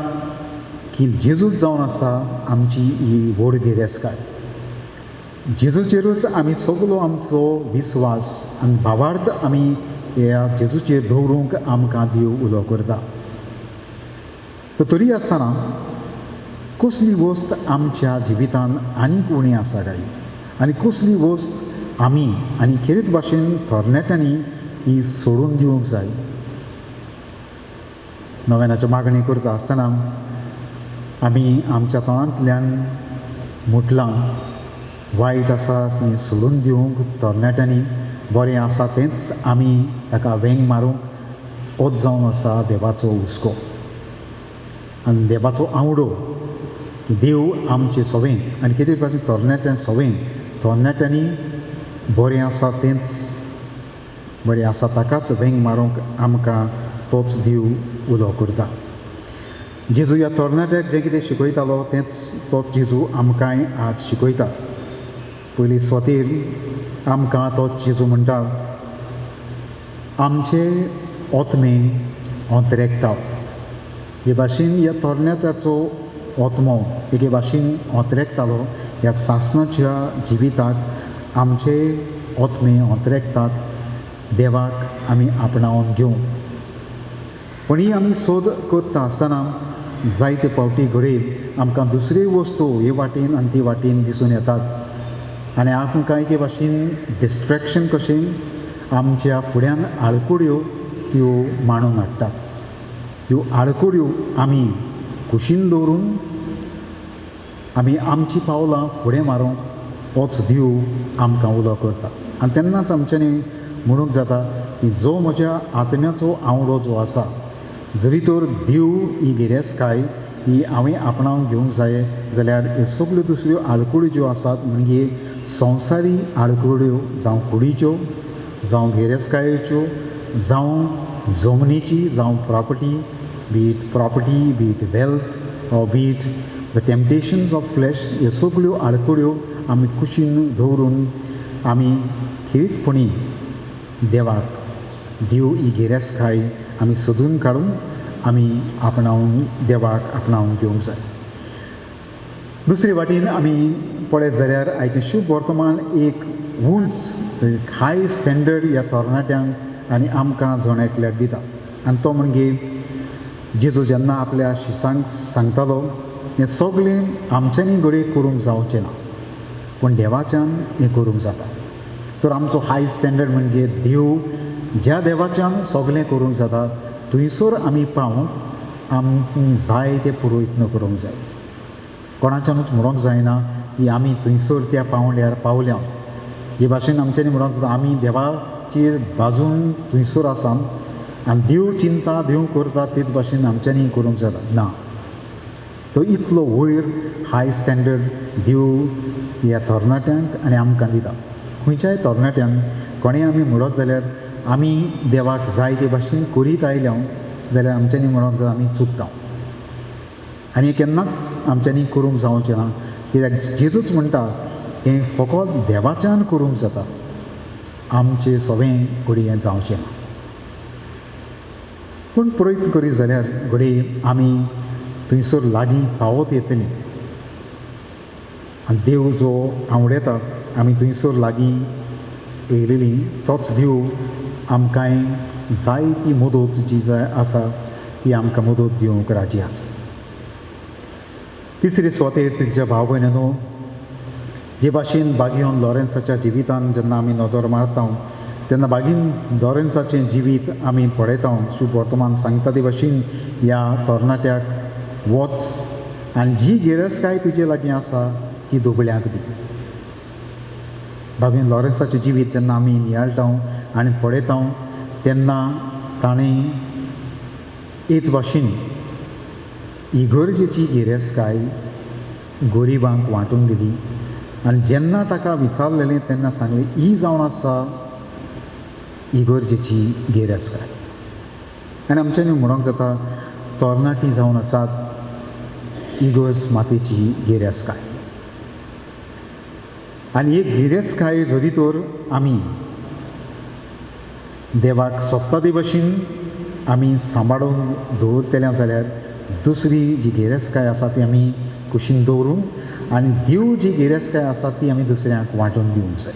की जेजूच जावन आसा आमची ही व्हड गिरेस्तकाय. जेजूचेरूच आमी सगळो आमचो विस्वास आनी भावार्थ आमी ह्या जेजूचेर दवरूंक आमकां देव उलो करता. तरी आसतना कसली वस्त आमच्या जिवितान आनीक उणी आसा काय आनी कसली वस्त आमी आनी खेरीत भाशेन तरणाट्यांनी ही सोडून दिवंक जाय. नव्यानाची मागणी करता आसतना आमी आमच्या तोंडांतल्यान म्हटलां वायट आसा तें सोडून दिवंक तरणाट्यांनी, बरें आसा तेंच आमी ताका वेंग मारूंक होच जावन आसा देवाचो हुस्को आनी देवाचो आवडो की देव आमचे सवें आनी कितें भाशेन तरणाट्यां सवें तरणाट्यांनी बरें आसा तेंच बरें आसा ताकाच वेंग मारूंक आमकां तोच देव उलो करता. जेजू ह्या तरणाट्याक जें कितें शिकयतालो तेंच तोच जेजू आमकांय आज शिकयता. पयलीं स्वतेर आमकां तोच जेजू म्हणटा आमचे ओतमे अंतरेकता. हे भाशेन ह्या तरणाट्याचो ओतमो एके भाशेन अंतरेकतालो ह्या सासणाच्या जिविताक आमचे ओतमे अंतरेकतात देवाक आमी आपणावन घेवंक. पूण ही आमी सोद करता आसतना जायते फावटी घडये आमकां दुसऱ्यो वस्तू हे वाटेन आनी ती वाटेन दिसून येतात आनी आमकां एके भाशेन डिस्ट्रॅक्शन कशें आमच्या फुड्यान आडकुड्यो त्यो मांडून हाडटात. ह्यो आडकुड्यो आमी कुशीन दवरून आमी आमची पावलां फुडें मारूंक होच देव आमकां उलो करता. आनी तेन्नाच आमच्यांनी म्हणूंक जाता की जो म्हज्या आत्म्याचो आवडो जो आसा जरी तर देव ही गिरेस्तकाय ही हांवें आपणावन घेवंक जाय जाल्यार ह्यो सगल्यो दुसऱ्यो आडकुड्यो ज्यो आसात म्हणजे संवसारी आडकुड्यो जावं कुडीच्यो जावं गिरेस्तकायेच्यो जावं जमनीची जावं property be it wealth or be it the temptations of flesh ह्यो सगल्यो आडकुड्यो आमी कुशीन दवरून आमी खेरीतपणी देवाक देव ही गिरेस्तकाय आमी सोदून काडून आमी आपणावन देवाक आपणावन घेवंक जाय. दुसरे वाटेन आमी पळयत जाल्यार आयचें शुभ वर्तमान एक उंच हाय स्टँडर्ड ह्या तरणाट्यांक आनी आमकां जण एकल्याक दिता. आनी तो म्हणजे जेजू जेन्ना आपल्या शिसांक सांगतालो हें सगळें आमच्यांनी घडये करूंक जावचें ना, पूण देवाच्यान हें करूंक जाता. तर आमचो हाय स्टँडर्ड म्हणजे देव, ज्या देवाच्यान सगळें करूंक जाता थंयसर आमी पावूंक आमकां जाय तें पुरोयत्न करूंक जाय. कोणाच्यानूच म्हणूंक जायना की आमी थंयसर त्या पावंड्यार पावल्या. जे भाशेन आमच्यांनी म्हणूंक जाता आमी देवाचे बाजून थंयसर आसा आनी देव चिंता देव करता तेच भाशेन आमच्यांनी करूंक जाता ना. तो इतलो वयर हाय स्टँडर्ड देव ह्या तरणाट्यांक आनी आमकां दिता. खंयच्याय तरणाट्यांक कोणें आमी म्हणत जाल्यार आमी देवाक जाय ते भाशेन करीत आयल्या जाल्यार आमच्यांनी म्हणूंक जाता आमी चुकता. आनी हें केन्नाच आमच्यांनी करूंक जावचें ना, कित्याक जेजूच म्हणटा हें फकत देवाच्यान करूंक जाता, आमचें सगळें घडये हें जावचें ना. पूण प्रयत्न करीत जाल्यार घडये आमी थंयसर लागीं पावत येतलीं आनी देव जो आवडटा आमी थंयसर लागीं येयलेलीं तोच देव आमकांय जाय ती मदत जी जाय आसा ती आमकां मदत दिवंक राजी आसा. तिसरे सुवातेर तिच्या भाव भयणीनो, जे भाशेन बागीवन लॉरेन्साच्या जिवितान जेन्ना आमी नदर मारता तेन्ना बागीन लॉरेन्साचें जिवीत आमी पळयता. शुभ वर्तमान सांगता ते भाशेन ह्या तरणाट्याक वच आनी जी गिरेस्तकाय तुजे लागीं आसा ती दुबळ्यांक दी. बागीन लॉरेन्साचें जिवीत जेन्ना आमी नियाळटा आनी पळयता तेन्ना ताणें हेच भाशेन इगर्जेची गिरेस्तकाय गोरिबांक वांटून दिली. आनी जेन्ना ताका विचारलेलें तेन्ना सांगलें ही जावन आसा इगर्जेची गिरेस्तकाय. आनी आमच्यांनी म्हणूंक जाता तरणाटीं जावन आसात इगर्ज मातेची गिरेस्तकाय. आनी एक गिरेस्तकाय जरी तर आमी देवाक सोबता ते भाशेन आमी सांबाळून दवरतल्या जाल्यार दुसरी जी गिरेस्तकाय आसा ती आमी कुशीन दवरूं आनी देव जी गिरेस्तकाय आसा ती आमी दुसऱ्यांक वांटून दिवंक जाय.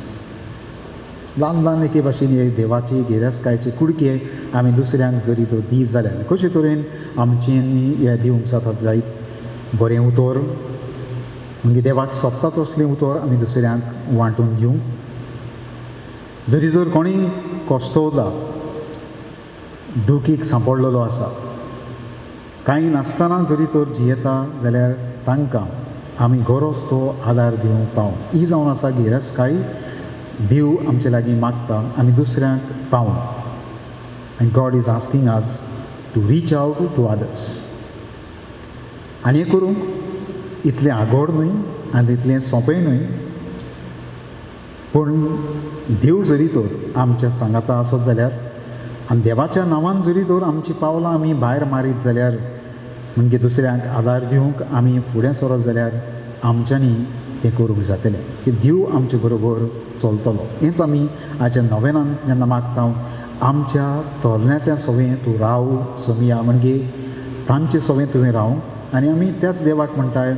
ल्हान ल्हान एके भाशेन हे देवाची गिरेस्तकायचे कुडके आमी दुसऱ्यांक जरी तर दी जाल्यार कशे तरेन आमच्यांनी हे दिवंक जाता जाय बरें उतर म्हणजे देवाक सोबता तसलें उतर आमी दुसऱ्यांक वांटून दिवंक. जरी तर कोणीय कोस्तवला दुखीक सांपडलेलो आसा कांय नासतना जरी तर जियेता जाल्यार तांकां आमी गरज तो आदार दिवंक पावूं. ही जावन आसा गिरेस्तकाय देव आमचे लागीं मागता आमी दुसऱ्यांक पावूं. आनी God is asking us to reach out to others. आनी हें करूंक इतलें आगोड न्हय आनी इतलें सोंपें न्हय, पूण देव जरी तर आमच्या सांगाता आसत जाल्यार आनी देवाच्या नांवान जरी तर आमची पावलां आमी भायर मारीत जाल्यार म्हणजे दुसऱ्यांक आदार दिवंक आमी फुडें सरत जाल्यार आमच्यांनी तें करूंक जातलें की देव आमचे बरोबर चलतलो. हेंच आमी आयच्या नोवेनान जेन्ना मागता आमच्या तरणाट्या सवें तूं राव सोमिया म्हणजे तांचे सवें तुवें राव आनी आमी त्याच देवाक म्हणटाय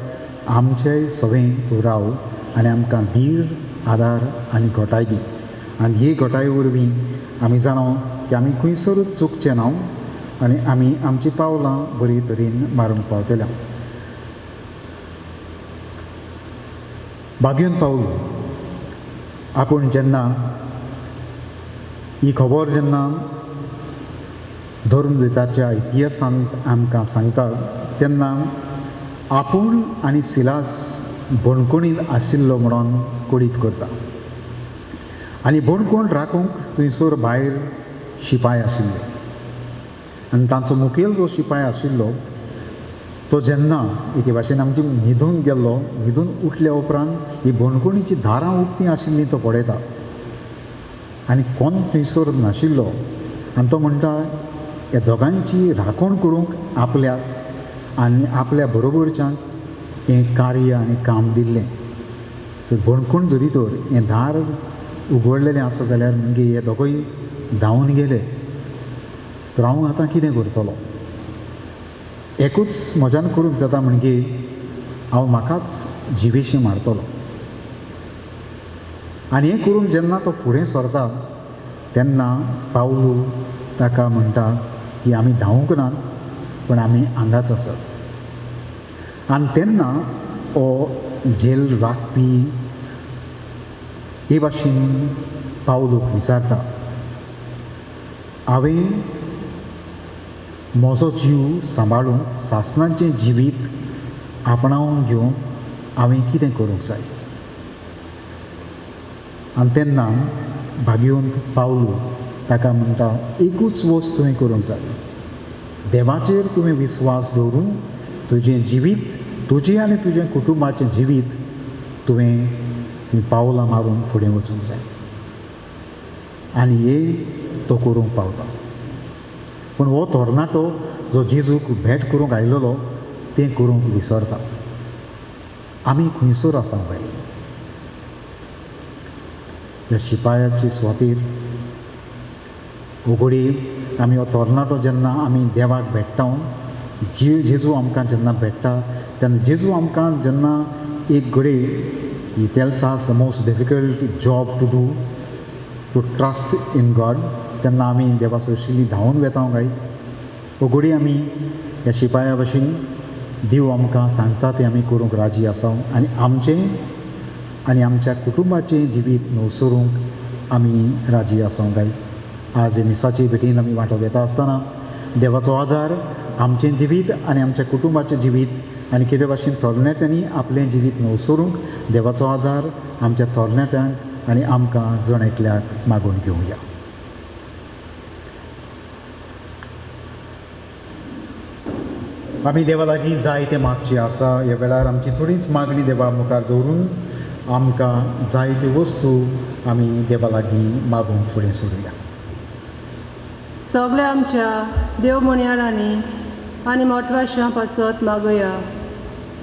आमचेय सवें तूं राव आनी आमकां धीर आदार आनी घोटाय दी. आनी हे घोटाय वरवीं आमी जाणो की आमी खंयसरूच चुकचे ना आनी आमी आमची पावलां बरे तरेन मारूंक पावतल्या. बागेन पावल आपूण जेन्ना ही खबर जेन्ना धरून दिताच्या इतिहासांत आमकां सांगता तेन्ना आपूण आनी सिलास बणकुणींत आशिल्लो म्हणून कुडीत करता. आनी बणकूण राखूंक थंयसर भायर शिपाय आशिल्ले आनी तांचो मुखेल जो शिपाय आशिल्लो तो जेन्ना एके भाशेन आमची न्हिदून गेल्लो न्हिदून उठल्या उपरांत ही बणकुणीची दारां उक्तीं आशिल्लीं तो पळयता आनी कोण थंयसर नाशिल्लो आनी तो म्हणटा ह्या दोगांची राखण करूंक आपल्याक आनी आपल्या बरोबरच्यांक हें कार्य आनी काम दिल्लें. तर बणकूण जरी तर हें दार उगडलेलें आसा जाल्यार म्हणजे हे दोगूय धांवन गेले तर हांव आतां कितें करतलो. एकूच म्हज्यान करूंक जाता म्हणजे हांव म्हाकाच जिवेशी मारतलो आनी हें करूंक जेन्ना तो फुडें सरता तेन्ना पावलू ताका म्हणटा की आमी धांवूंक नात पूण आमी हांगाच आसात आनी तेन्ना हो जेल राखपी हे भाशेन पावलूक विचारता हांवें म्हजो जीव सांबाळूंक सासणाचें जिवीत आपणावून घेवंक हांवें कितें करूंक जाय आनी तेन्ना भाग्योन पावलू ताका म्हणटा एकूच वस्त तुवें करूंक जाय देवाचेर तुवें विस्वास दवरून तुजें जिवीत तुजें आनी तुजें कुटुंबाचें जिवीत तुवें पावलां मारून फुडें वचूंक जाय आनी हे तो करूंक पावता पूण हो तरणाटो जो जेजूक भेट करूंक आयिल्लो तें करूंक विसरता आमी खंयसर आसा बाय त्या शिपायाचे सुवातेर उगडी आमी हो तरणाटो जेन्ना आमी देवाक भेट्टा जेजू आमकां जेन्ना भेट्टा तेन्ना जेजू आमकां जेन्ना एक घडी he tells us the most difficult job to do to trust in God तेन्ना आमी देवा सरशिल्ली धांवून वेता काय उगडी आमी ह्या शिपाया भशेन देव आमकां सांगता तें आमी करूंक राजी आसा आनी आमचें आनी आमच्या कुटुंबाचें जिवीत न्हवसरूंक आमी राजी आसा काय आज हे मिसाचे भेटेन आमी वांटो घेता आसतना देवाचो आदार आमचें जिवीत आनी आमच्या कुटुंबाचें जिवीत आनी कितें भाशेन तरणाट्यांनी आपलें जिवीत न्हवसरूंक देवाचो आदार आमच्या तरणाट्यांक आनी आमकां जण एकल्याक मागून घेवया आमी देवा लागीं जाय तें मागचें आसा ह्या वेळार आमची थोडीच मागणी देवा मुखार दवरून आमकां जाय त्यो वस्तू आमी देवा लागीं मागूंक फुडें सरूया सगळ्या आमच्या देव मुण्यारांनी आनी मोठवाशां पासत मागुया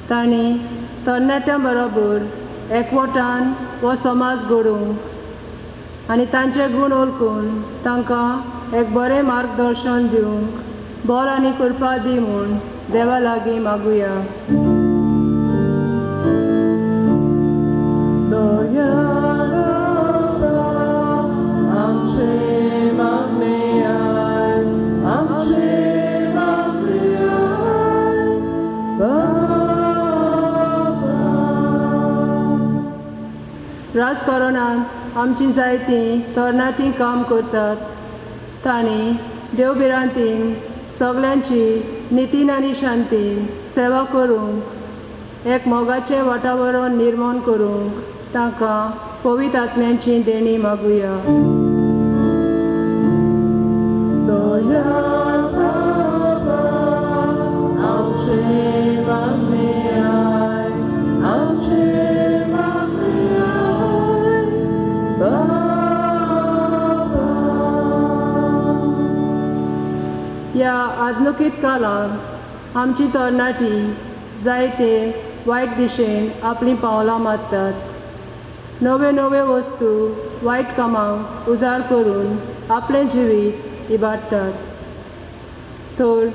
तांणी तरणाट्यां बरोबर एकवटान हो समाज घडोवंक आनी तांचे गूण ओळखून तांकां एक बरें मार्गदर्शन दिवंक बल आनी कृपा दी म्हूण देवा लागीं मागुया राजकारणांत आमची जायतीं तरणाटीं काम करतात तांणी देवबिरांतीन सगळ्यांची नितीन आनी शांतीन सेवा करूंक एक मोगाचें वातावरण निर्माण करूंक तांकां पवित्र आत्म्याची देणी मागुया ह्या आदनुकीत काळांत आमची तरणाटी जायते वायट दिशेन आपलीं पावलां मारतात नव्यो नव्यो वस्तू वायट कामांक उजार करून आपलें जिवीत इबाडटात तर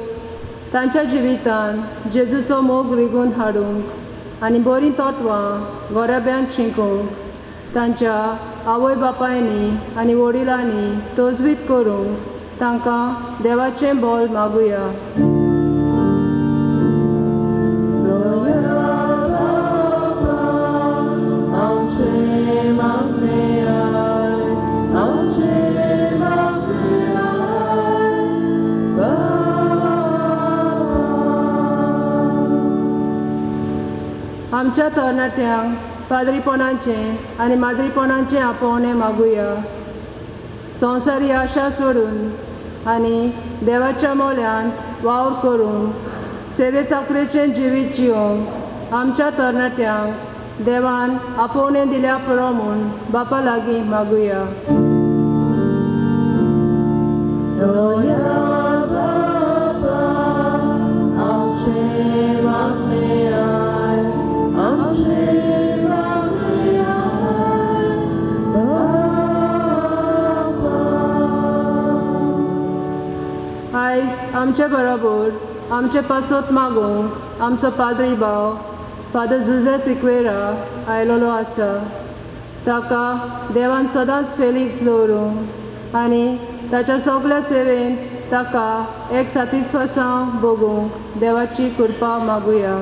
तांच्या जिवितान जेजूचो मोग रिगून हाडूंक आनी बरीं तत्वां गोरब्यांक शिकोवंक तांच्या आवय बापायनी आनी वडिलांनी तोजवीत करूंक तांकां देवाचें बोल मागुया आमच्या तरणाट्यांक पाद्रीपणाचें आनी माद्रीपणाचें आपोवणें मागुया संवसारी आशा सोडून आनी देवाच्या मोल्यांत वावर करूंक सेवे चाकरेचें जिवीत जिवंक आमच्या तरणाट्यांक देवान आपोवणें दिल्या पुरो म्हूण बापा लागीं मागुया आयज आमचे बरोबर आमचे पासत मागूंक आमचो पाद्री भाव फादर जुझे सिक्वेरा आयलोलो आसा. ताका देवान सदांच फेलीच दवरूं आनी ताच्या सगळ्या सेवेन ताका एक सातिस्फासां भोगूंक देवाची कृपा मागुया.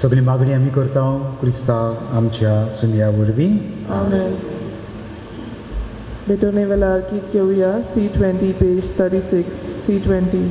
सगळी मागणी आमी करता क्रिस्ता आमच्या सुमया वरवीं. Amen. Betone velar kit keuya C20 page 36 C20.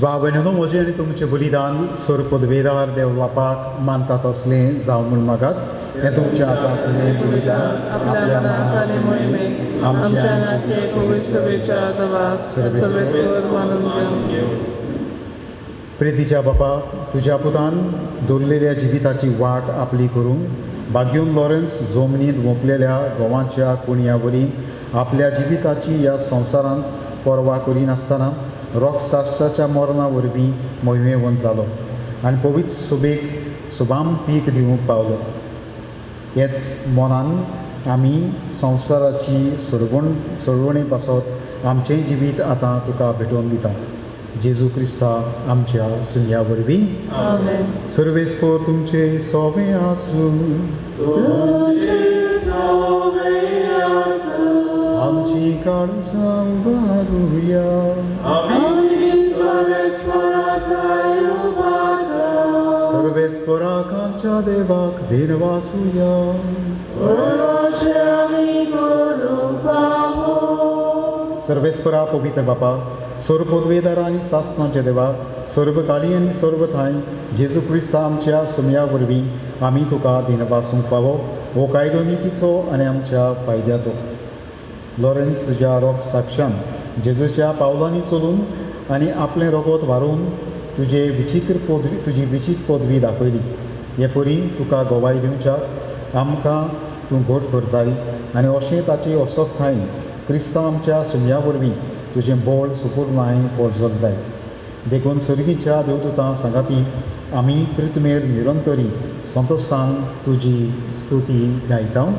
बाबेनो म्हजें आनी तुमचें बलिदान सर पदवेदार देव बापाक मानतात असलें जावं म्हूण मागात. हें तुमच्या हातांतलें बलिदान आपल्या मनाचे मोहिमेक आमच्या नाट्य पवित्र सभेच्या आदाराक सर्वेस्वर मानून घेऊ. प्रितीच्या बापा, तुज्या पुतान दवरलेल्या जिविताची वाट आपली करूं भाग्योन लॉरेन्स जमनींत मोपलेल्या गोवांच्या कुणया वरी आपल्या जिविताची ह्या संवसारांत पर्वा करिनासतना रॉकसास्टाच्या मरणा वरवीं मोहिमेवंत जालो आनी पवित्र सभेक शुभाम पीक दिवंक पावलो. हेच मनान आमी संवसाराची सोडवणे पासत आमचें जिवीत आतां तुका भेटोवन दिता. जेजू क्रिस्ता आमच्या सुन्या वरवीं. सर्वेस्पर तुमचे सोबे आसूं. आमची काळजां उबारुया. सर्वेस्पराक आमच्या देवाक दिनवासुया. सर्वेस्परा पवित्र बापा, सर्व पदवेदार आनी सासणाचे देवा, सर्व काळी आनी सर्व थाय जेजू क्रिस्ता आमच्या सुमया वरवीं आमी तुका दिनवासूंक फावो हो कायदो नितीचो आनी आमच्या फायद्याचो. लॉरेन्स तुज्या रोग साक्षान जेजूच्या पावलांनी चलून आनी आपलें रगत व्हारून तुजी विचित्र पदवी दाखयली. हे परी तुका गोवाय दिवच्याक आमकां तूं घोट करताय आनी अशें ताची असोखताय क्रिस्ता आमच्या सुमया वरवीं तुजें बोळ सुपूर्णाय पोरजोलताय. देखून सर्गीच्या देवदूतां सांगाती आमी पृथ्वीर निरंतरी संतोशान तुजी स्तुती गायता.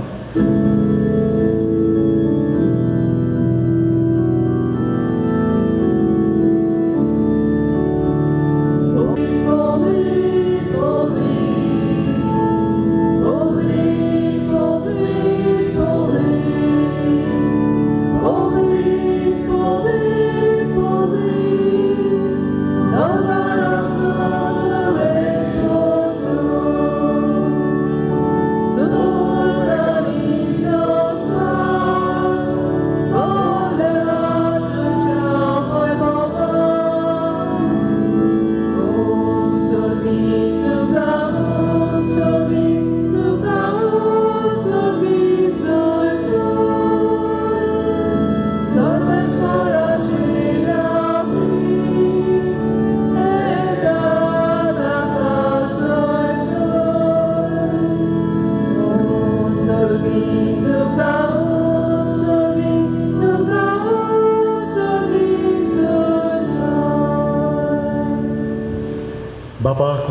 So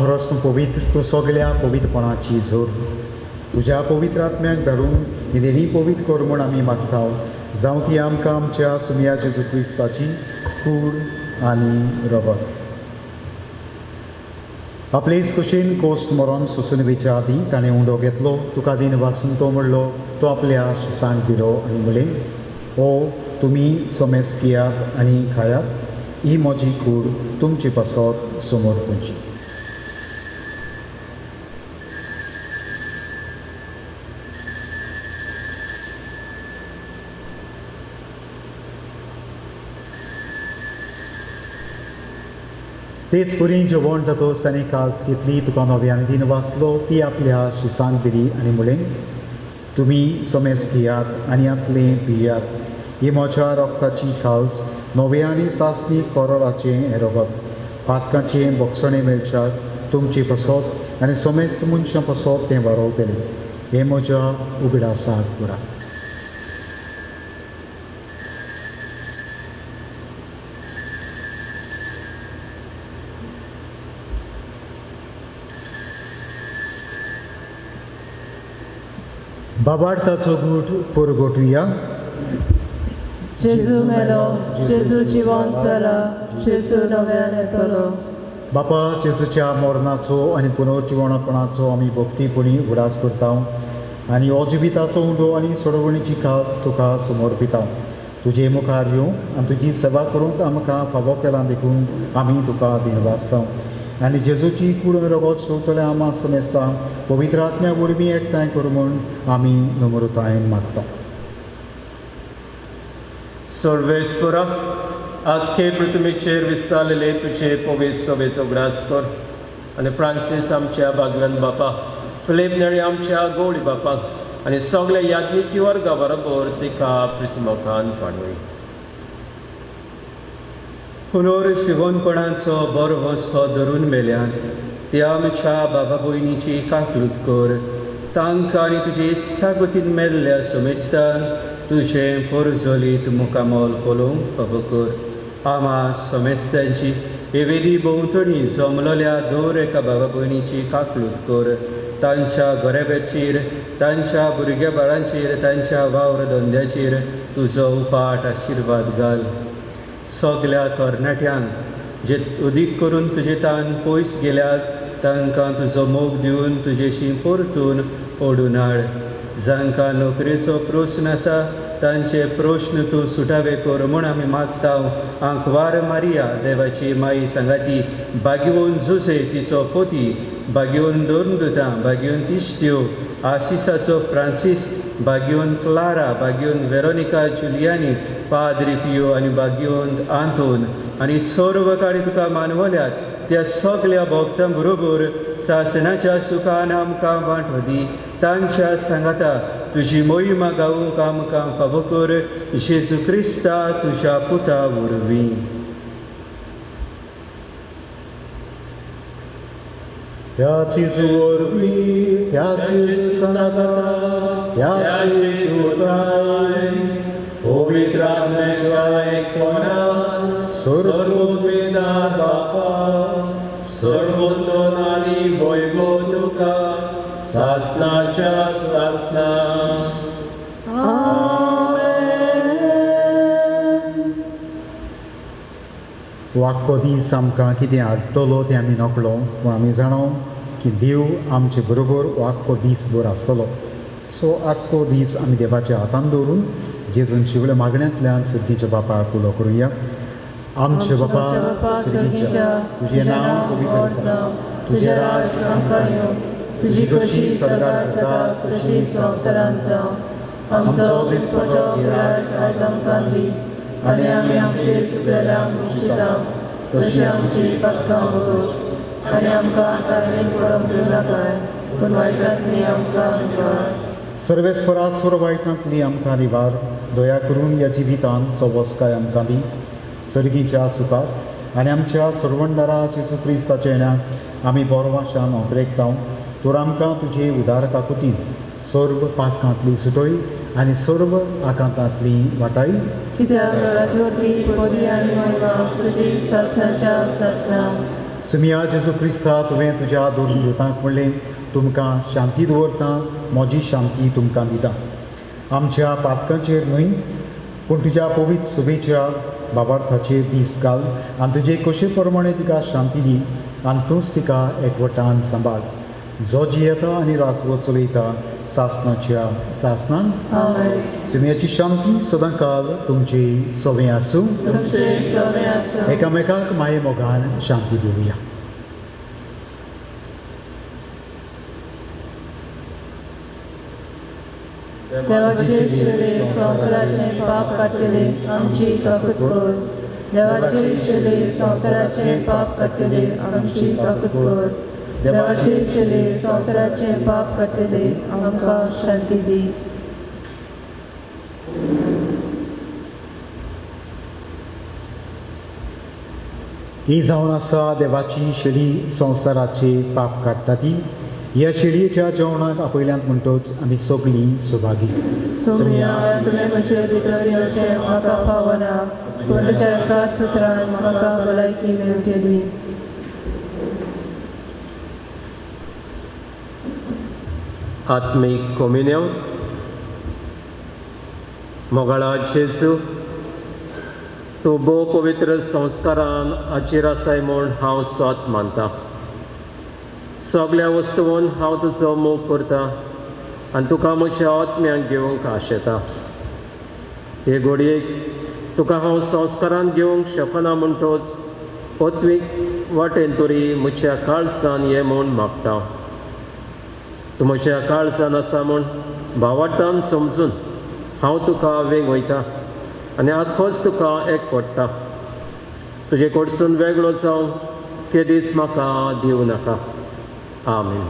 खरोच तूं पवित्र, तूं सगल्या पवित्रपणाची जोर. तुज्या पवित्र आत्म्याक धाडून ही देणी पवित्र कर म्हूण आमी मागता. जावं ती आमकां आमच्या सुमया जेजू क्रिस्ताची कूड आनी रगत. आपलेच कुशीन कोस्ट मरोन सुसून वेच्या आदीं ताणें उंडो घेतलो, तुका दिन वासून तो म्हणलो, तो आपल्या शिसांक दिलो आनी म्हणलें, ओ तुमी समेस्त घेयात आनी खायात, ही म्हजी कूड तुमची पासत समोर खंयची. तेच परी जेवण जातोच ताणें काल्स घेतली, तुका नव्यान दिन वाचलो, ती आपल्या शिसांक दिली आनी म्हणलें, तुमी समेस्त घेयात आनी आतलें पियात, ही म्हज्या रक्ताची काल्स, नवें आनी सासणी कोरोलाचें हें रगत, पातकाचें बोगसणें मेळच्याक तुमची पासत आनी समेस्त मनशां पासत तें वारोवतलें. हें म्हज्या उगडासाक पुरा. बाबार्थाचो गूट परगोटुया. जेजू मेलो, जेजू जिवंत जाला, जेजू नव्यान येतलो. बापा जेजूच्या मरणाचो आनी पुनर्जिवणपणाचो आमी भक्तीपणी उगडास करता आनी हो जिविताचो उंडो आनी सोडवणीची काल्स तुका समर्पिता. तुजे मुखार येवं आनी तुजी सेवा करूंक आमकां फावो केलां देखून आमी तुका दिनवासता. आनी जेजूची कूड रगत शेवतले आमा समेस्ता पवित्र आत्म्या वरवीं एकठांय करूं म्हूण आमी नम्रतायेन मागता. सर्वेस्परा, आख्खे पृथ्वीचेर विस्तारलेले तुजे पवित्र सभेचो उगडास कर आनी फ्रांसीस आमच्या भागवन बापा, फिलीप नेरी आमच्या गवळी बापाक आनी सगल्या याज्ञिकी वर्गा बरोबर तिका पृथ्वीमुखान फाडवय. पुनर्शिवणपणाचो बरो वस्तो धरून मेल्यान त्या आमच्या बाबा भयणीची काकलूत कर. तांकां आनी तुजे इश्टागतीन मेल्ल्या समेस्तान तुजें फरजोलीत मुकामोल पळोवंक फावो कर. आमा समेस्तांची हे वेदी भोंवतणी जमलेल्या दर एका बाबा भयणीची काकलूत कर. तांच्या गराब्याचेर, तांच्या भुरग्या बाळांचेर, तांच्या वावर धंद्याचेर तुजो उपाट आशिर्वाद घाल. सगल्या तरणाट्यांक जे उदीक करून तुजे तान पयस गेल्यात तांकां तुजो मोग दिवन तुजेशी परतून ओडून हाड. जांकां नोकरेचो प्रस्न आसा तांचे प्रस्न तूं सुटावे कर म्हूण आमी मागता. आंकवार मारिया देवाची माई सांगाती, बागिवून जुसे तिचो पोती, बागिवून दोन दुतां, बागिवून तिश्त्यो, आसिसाचो फ्रांसीस, बागिवून क्लारा, बागिवून वेरोनिका जुलियानी, पाद्री पियो आनी बागिवंत आंतोन आनी सर्व काळी तुका मानवल्यात त्या सगल्या भक्तां बरोबर सासणाच्या सुखान आमकां वांटवदी. तांच्या सांगाता तुजी मोहिमा गावूंक आमकां फावो कर. जेजू क्रिस्ता तुज्या पुता वरवीं. त्याची वरवीं, त्याची सांगाता, त्याची उताय, पवित्र आत्म्याच्या एकपणान सर्वोद्वेदार बापा, सर्वोत्तम आनी वैभव तुका सासणाच्या सासना. वाक्को दीस आमकां कितें हाडटलो तें आमी नकळो, पूण आमी जाणो की देव आमचे बरोबर वाक्को दीसभर आसतलो. सो आख्खो दीस आमी देवाच्या हातान दवरून जेजून शिवल्या मागण्यांतल्यान सद्दीच्या बापाक उलो करुया. आमचे बापा सुर्गीच्या, तुजें नांव पवित्र जावं, तुजें राज आमकां येवं, तुजी कशी सरकार जाता तशीच संवसारांत जावं. आमचो दिसपाचो गिरास आयज आमकां दी आनी आमी आमचे चुकलेल्यांक बक्षिता तशी आमची पातकां बगोस आनी आमकां ताळमेन पडोवंक दिवं नाकाय, पूण वायटांतली आमकां निवार. सर्वेस्परा सर्व वायटांतली आमकां निवार. दया करून ह्या जिवितांत सवस्काय आमकां दी सर्गीच्या सुखाक आनी आमच्या सर्वंडारा जेजू क्रिस्ताच्या येण्याक आमी बोरवाशान ओंत्रेकता. तर आमकां तुजे उदार काकुतीन सर्व पातकांतली सुटय आनी सर्व आकांतांतली वाटाय. कित्याक राजवटी, पदी आनी महिमा तुजी सासणाच्या सासना सुमिया जेजू क्रिस्ता तुवें तुज्या दोन दुतांक म्हणलें तुमकां शांती दवरता म्हजी शांती तुमकां दिता. आमच्या पातकांचेर न्हय पूण तुज्या पवित्र सुबेच्या बाबार्थाचेर दीस घाल आनी तुजे कशे प्रमाणे तिका शांती दी आनी तूंच तिका एकवटान सांबाळ. जो जियेता आनी राजवट चलयता सासणाच्या सासणान. सुमयाची शांती सदांकाल तुमची सवय आसूं. एकामेकाक माये मोगान शांती दिवया. देवाचे शिले संवसाराचे पाप काडटले आमची ताकद कर. देवाचे शिले संवसाराचे पाप काडटले आमची ताकद कर. देवाचे शिले संवसाराचे पाप काडटले आमकां शांती दी. ही जावन आसा देवाची शेळी संवसाराचे पाप काडटा ती. ह्या शेळयेच्या जेवणाक आपयल्यांत म्हणटोच आमी सगळीं सुभागी. सोम्या तुवें म्हजे भितर येवचें म्हाका फावना पूण तुज्या एकाच सुत्रान म्हाका भलायकी मेळटली. आत्मीक कम्युनियन. मोगाळा जेजू तूं भोव पवित्र संस्कारान हाचेर आसाय म्हूण हांव स्वत मानतां. सगळ्या वस्तूंत हांव तुजो मोग करतां आनी तुका म्हज्या आत्म्याक घेवंक आशेतां. हे घडयेक तुका हांव संस्कारान घेवंक शकना म्हणटोच पत्वीक वाटेन तरी म्हज्या काळजान ये म्हूण मागतां. तूं म्हज्या काळजान आसा म्हूण भावार्थान समजून हांव तुका वेग वयतां आनी आखोच तुका एकवडटा. तुजे कडसून वेगळो जावं ते दीस म्हाका दिवं नाका. आमीन.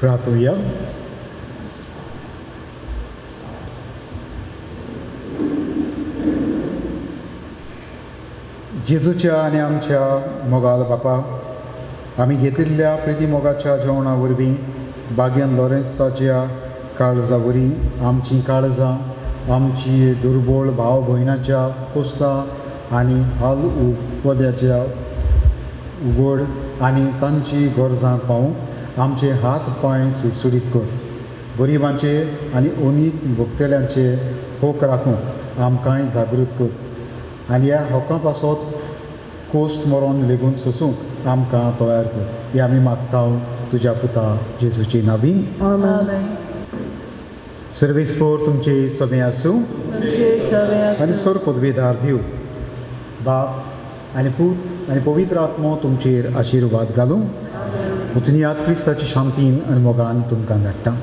प्रार्थुया. जेजूच्या आनी आमच्या मोगाल बापा, आमी घेतिल्ल्या प्रिती मोगाच्या जेवणा वरवीं बागियन लॉरेन्साच्या काळजा वरवीं आमचीं काळजां, आमची दुर्बळ भाव भयणाच्या कोस्तां आनी हाल उपोद्याच्या उगड आनी तांची गरजां पावूंक आमचे हात पांय सुटसुटीत कर. गरिबांचे आनी अनीत भोगतेल्यांचे होक राखूंक आमकांय जागृत कर आनी ह्या होका पासत कोस्ट मरोन लेगून सोसूंक आमकां तयार कर. हे आमी मागता तुज्या पुता जेजूची नांवी. आमेन. सर्वेस्पोर तुमचे सगळे आसूं तुमचे सगळे आनी सर पदवेदार दिव. बाप आनी पूत आनी पवित्र आत्मो तुमचेर आशिर्वाद घालूं. उचनियात क्रिस्ताची शांतीन आनी मोगान तुमकां धाडटा.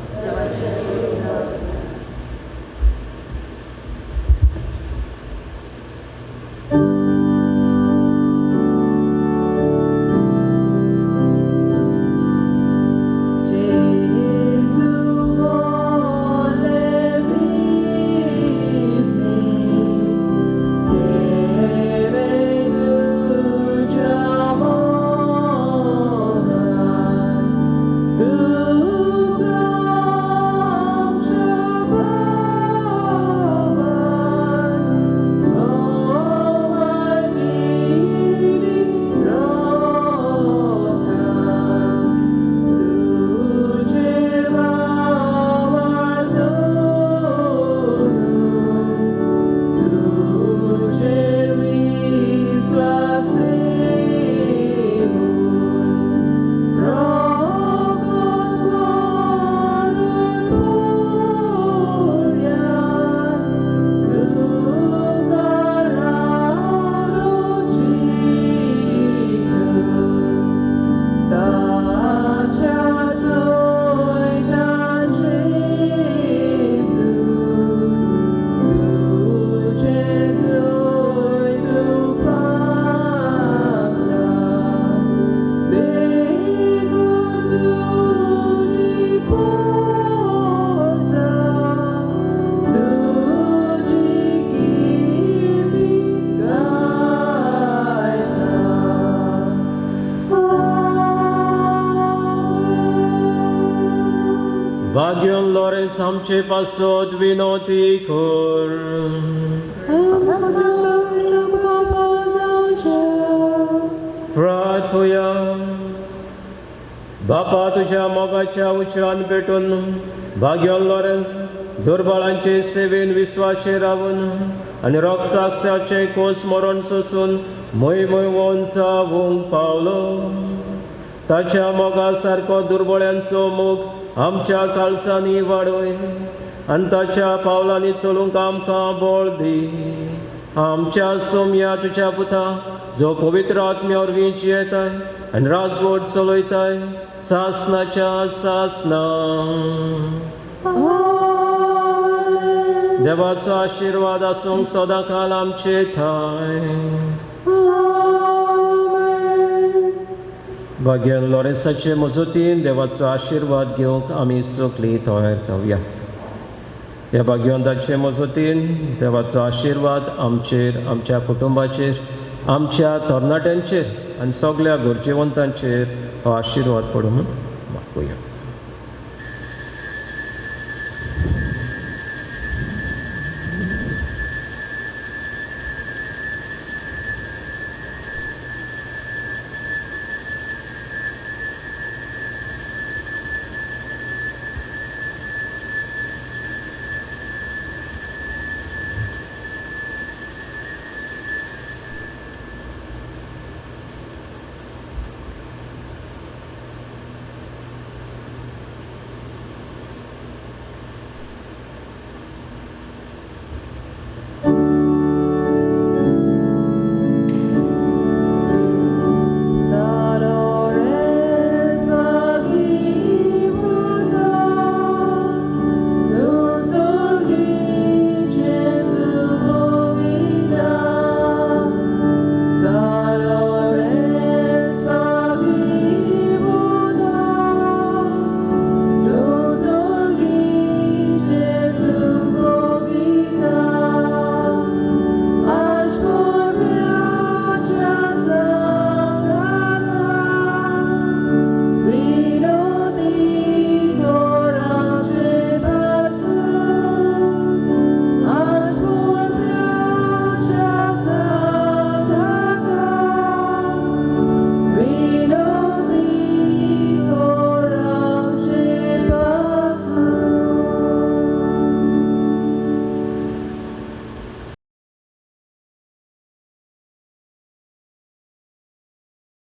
बागियन लॉरेन्स आमचे पासत विनोती कर. प्रार्थुया. बापा तुझ्या मोगाच्या उच्चान पेटून बागियन लॉरेन्स दुर्बळांचे सेवेन विश्वासे रावून आनी रोगसाक्षाचे कोस मरण सोसून मय वोन जावूंक पावलो. ताच्या मोगा सारको दुर्बळ्यांचो मोग आमच्या काळजांनी वाडय आनी ताच्या पावलांनी चलूंक आमकां बळ दी. आमच्या सोम्या तुज्या पुता जो पवित्र आत्म्या वरवीं जियेताय आनी राजवट चलयताय सासनाच्या सासना. देवाचो आशिर्वाद आसूंक सदां काल आमचे थंय. बागियन लॉरेन्साचे मजतीन देवाचो आशिर्वाद घेवंक आमी सगळीं तयार जावया. ह्या बागियंदाचे मजतीन देवाचो आशिर्वाद आमचेर, आमच्या कुटुंबाचेर, आमच्या तरणाट्यांचेर आनी सगळ्या गरजेवंतांचेर हो आशिर्वाद पडून मागुया.